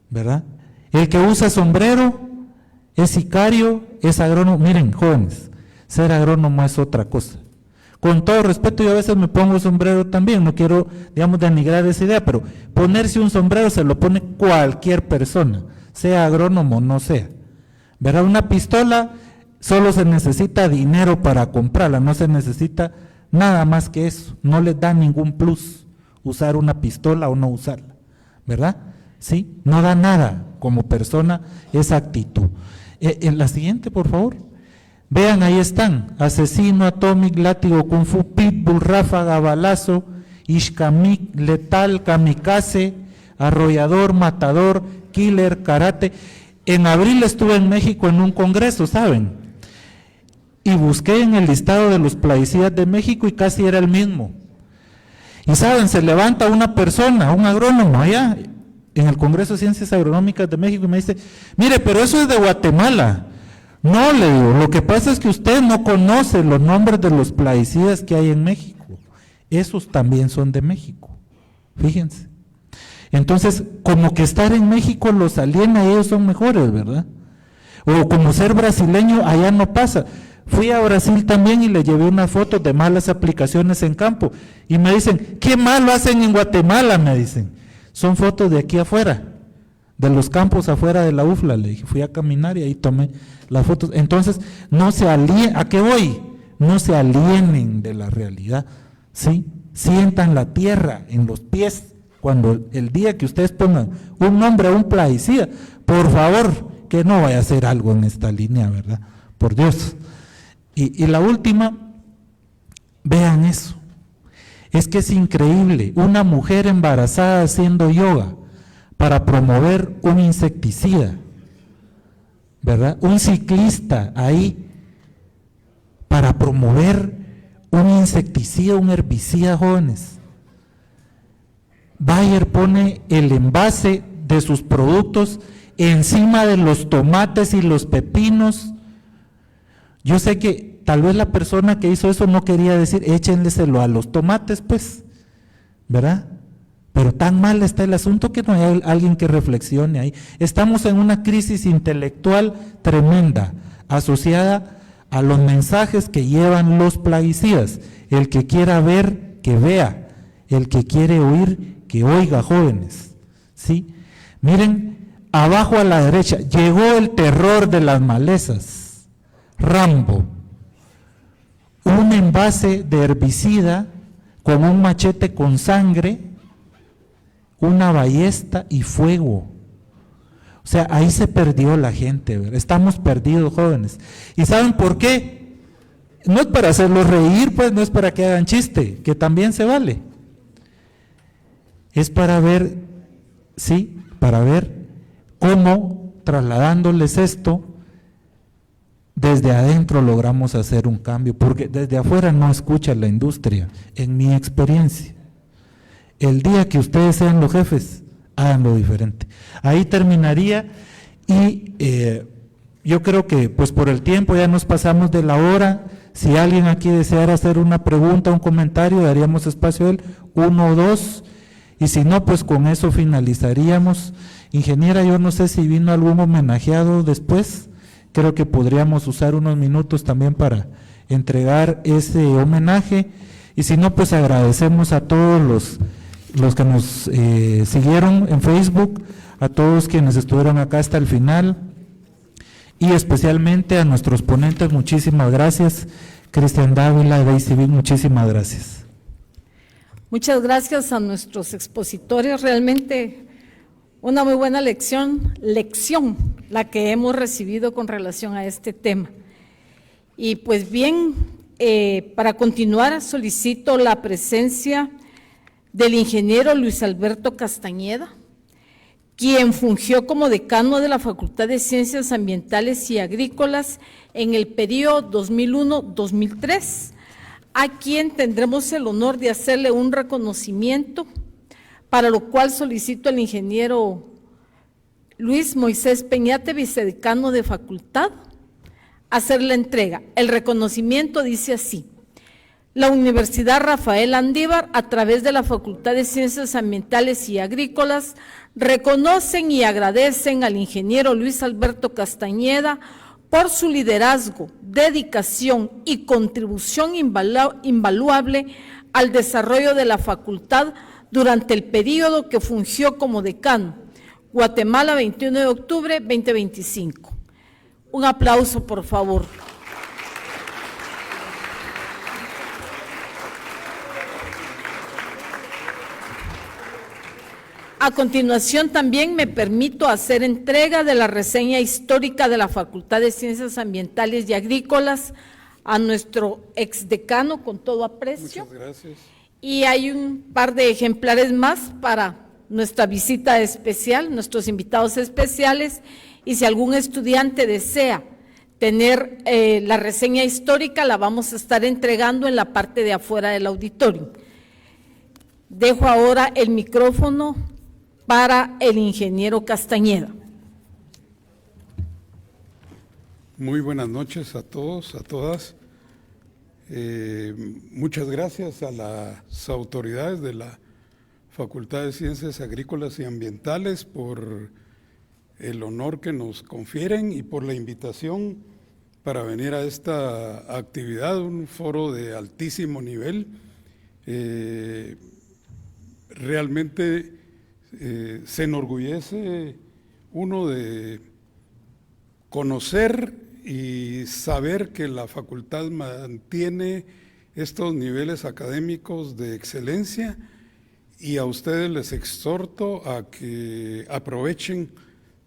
¿verdad? El que usa sombrero es sicario, es agrónomo. Miren, jóvenes, ser agrónomo es otra cosa. Con todo respeto, yo a veces me pongo sombrero también, no quiero, digamos, denigrar esa idea, pero ponerse un sombrero se lo pone cualquier persona, sea agrónomo o no sea, ¿verdad? Una pistola solo se necesita dinero para comprarla, no se necesita nada más que eso, no les da ningún plus. usar una pistola o no usarla, ¿verdad? ¿Sí? No da nada como persona esa actitud. En la siguiente, por favor. Vean, ahí están: asesino, atomic, látigo, kung fu, pitbull, ráfaga, balazo, ishkamik, letal, kamikaze, arrollador, matador, killer, karate. En abril estuve en México en un congreso, ¿saben? Y busqué en el listado de los plaguicidas de México y casi era el mismo. Y saben, se levanta una persona, un agrónomo allá en el Congreso de Ciencias Agronómicas de México y me dice: mire, pero eso es de Guatemala. No, le digo, lo que pasa es que usted no conoce los nombres de los plaguicidas que hay en México. Esos también son de México, fíjense. Entonces, como que estar en México los aliena y ellos son mejores, ¿verdad? O como ser brasileño, allá no pasa. Fui a Brasil también y le llevé una foto de malas aplicaciones en campo. Y me dicen: ¿qué malo hacen en Guatemala? Me dicen. Son fotos de aquí afuera, de los campos afuera de la UFLA. Le dije, fui a caminar y ahí tomé las fotos. Entonces, no se alienen, ¿a qué voy? No se alienen de la realidad, ¿sí? Sientan la tierra en los pies. Cuando el día que ustedes pongan un nombre a un plaguicida, por favor, que no vaya a hacer algo en esta línea, ¿verdad? Por Dios. Y la última, vean eso. Es que es increíble, una mujer embarazada haciendo yoga para promover un insecticida, ¿verdad? Un ciclista ahí para promover un insecticida, un herbicida, jóvenes. Bayer pone el envase de sus productos encima de los tomates y los pepinos. Yo sé que tal vez la persona que hizo eso no quería decir échenleselo a los tomates, pues, ¿verdad? Pero tan mal está el asunto que no hay alguien que reflexione ahí. Estamos en una crisis intelectual tremenda, asociada a los mensajes que llevan los plaguicidas. El que quiera ver, que vea; el que quiere oír, que oiga, jóvenes, ¿sí? Miren, abajo a la derecha, llegó el terror de las malezas. Rambo, un envase de herbicida con un machete con sangre, una ballesta y fuego. O sea, ahí se perdió la gente, ¿verdad? Estamos perdidos, jóvenes. ¿Y saben por qué? No es para hacerlos reír, pues, no es para que hagan chiste, que también se vale. Es para ver, sí, para ver cómo, trasladándoles esto, desde adentro logramos hacer un cambio, porque desde afuera no escucha la industria, en mi experiencia. El día que ustedes sean los jefes, háganlo diferente. Ahí terminaría y yo creo que pues por el tiempo ya nos pasamos de la hora. Si alguien aquí deseara hacer una pregunta, un comentario, daríamos espacio a él, 1 o 2, y si no, pues con eso finalizaríamos. Ingeniera, yo no sé si vino algún homenajeado después. Creo que podríamos usar unos minutos también para entregar ese homenaje, y si no, pues agradecemos a todos los que nos siguieron en Facebook, a todos quienes estuvieron acá hasta el final, y especialmente a nuestros ponentes. Muchísimas gracias. Cristian Dávila de Civil, muchísimas gracias. Muchas gracias a nuestros expositores, realmente una muy buena lección la que hemos recibido con relación a este tema. Y pues bien, para continuar solicito la presencia del ingeniero Luis Alberto Castañeda, quien fungió como decano de la Facultad de Ciencias Ambientales y Agrícolas en el periodo 2001-2003, a quien tendremos el honor de hacerle un reconocimiento, para lo cual solicito al ingeniero Luis Moisés Peñate, vicedecano de facultad, hacer la entrega. El reconocimiento dice así: la Universidad Rafael Andívar, a través de la Facultad de Ciencias Ambientales y Agrícolas, reconocen y agradecen al ingeniero Luis Alberto Castañeda por su liderazgo, dedicación y contribución invaluable al desarrollo de la facultad durante el periodo que fungió como decano. Guatemala, 21 de octubre 2025. Un aplauso, por favor. A continuación también me permito hacer entrega de la reseña histórica de la Facultad de Ciencias Ambientales y Agrícolas a nuestro exdecano con todo aprecio. Muchas gracias. Y hay un par de ejemplares más para nuestra visita especial, nuestros invitados especiales, y si algún estudiante desea tener la reseña histórica, la vamos a estar entregando en la parte de afuera del auditorio. Dejo ahora el micrófono para el ingeniero Castañeda. Muy buenas noches a todos, a todas. Muchas gracias a las autoridades de la Facultad de Ciencias Agrícolas y Ambientales por el honor que nos confieren y por la invitación para venir a esta actividad, un foro de altísimo nivel. Realmente se enorgullece uno de conocer y saber que la facultad mantiene estos niveles académicos de excelencia, y a ustedes les exhorto a que aprovechen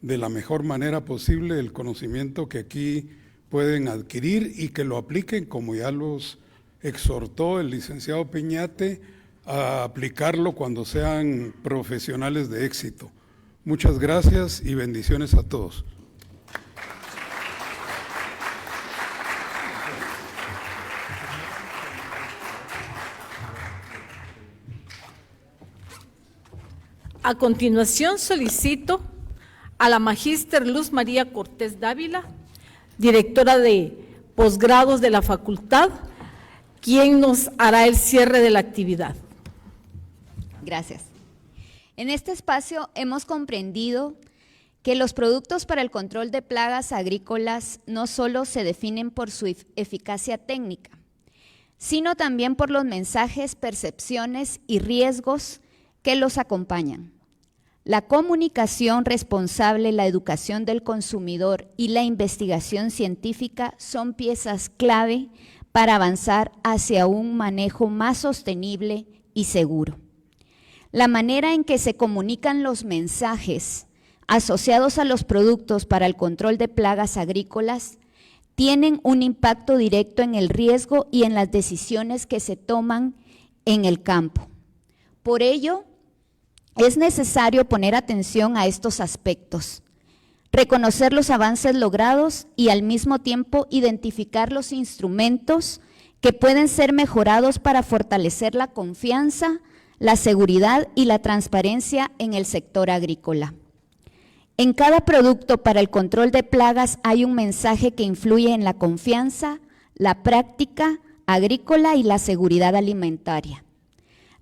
de la mejor manera posible el conocimiento que aquí pueden adquirir y que lo apliquen, como ya los exhortó el licenciado Peñate, a aplicarlo cuando sean profesionales de éxito. Muchas gracias y bendiciones a todos. A continuación solicito a la magíster Luz María Cortés Dávila, directora de posgrados de la facultad, quien nos hará el cierre de la actividad. Gracias. En este espacio hemos comprendido que los productos para el control de plagas agrícolas no solo se definen por su eficacia técnica, sino también por los mensajes, percepciones y riesgos que los acompañan. La comunicación responsable, la educación del consumidor y la investigación científica son piezas clave para avanzar hacia un manejo más sostenible y seguro. La manera en que se comunican los mensajes asociados a los productos para el control de plagas agrícolas tienen un impacto directo en el riesgo y en las decisiones que se toman en el campo. Por ello, es necesario poner atención a estos aspectos, reconocer los avances logrados y al mismo tiempo identificar los instrumentos que pueden ser mejorados para fortalecer la confianza, la seguridad y la transparencia en el sector agrícola. En cada producto para el control de plagas hay un mensaje que influye en la confianza, la práctica agrícola y la seguridad alimentaria.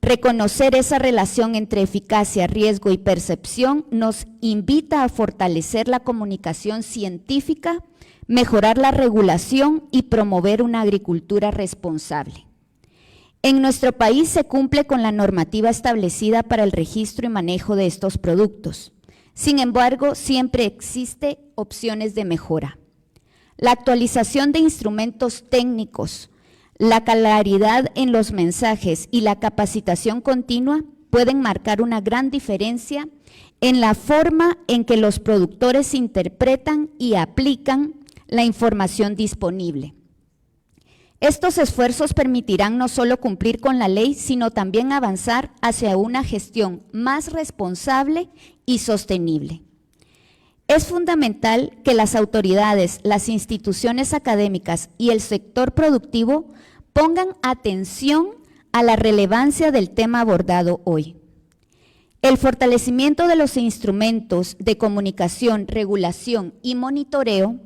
Reconocer esa relación entre eficacia, riesgo y percepción nos invita a fortalecer la comunicación científica, mejorar la regulación y promover una agricultura responsable. En nuestro país se cumple con la normativa establecida para el registro y manejo de estos productos. Sin embargo, siempre existen opciones de mejora. La actualización de instrumentos técnicos, la claridad en los mensajes y la capacitación continua pueden marcar una gran diferencia en la forma en que los productores interpretan y aplican la información disponible. Estos esfuerzos permitirán no solo cumplir con la ley, sino también avanzar hacia una gestión más responsable y sostenible. Es fundamental que las autoridades, las instituciones académicas y el sector productivo pongan atención a la relevancia del tema abordado hoy. El fortalecimiento de los instrumentos de comunicación, regulación y monitoreo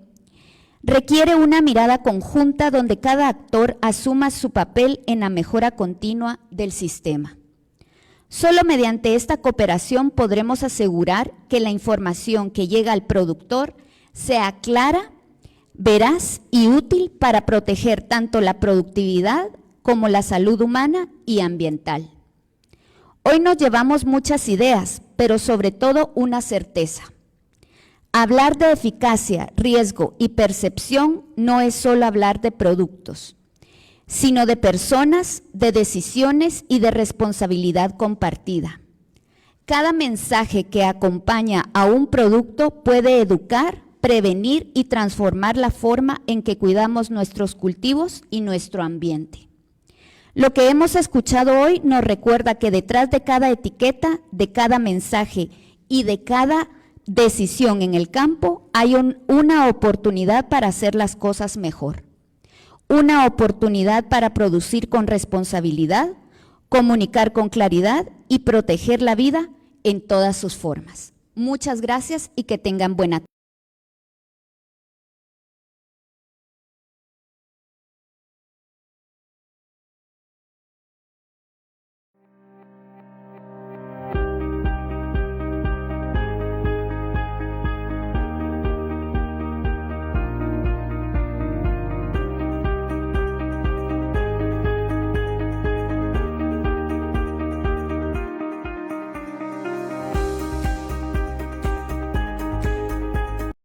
requiere una mirada conjunta donde cada actor asuma su papel en la mejora continua del sistema. Solo mediante esta cooperación podremos asegurar que la información que llega al productor sea clara, veraz y útil para proteger tanto la productividad como la salud humana y ambiental. Hoy nos llevamos muchas ideas, pero sobre todo una certeza. Hablar de eficacia, riesgo y percepción no es solo hablar de productos, sino de personas, de decisiones y de responsabilidad compartida. Cada mensaje que acompaña a un producto puede educar, prevenir y transformar la forma en que cuidamos nuestros cultivos y nuestro ambiente. Lo que hemos escuchado hoy nos recuerda que detrás de cada etiqueta, de cada mensaje y de cada decisión en el campo hay una oportunidad para hacer las cosas mejor. Una oportunidad para producir con responsabilidad, comunicar con claridad y proteger la vida en todas sus formas. Muchas gracias y que tengan buena tarde.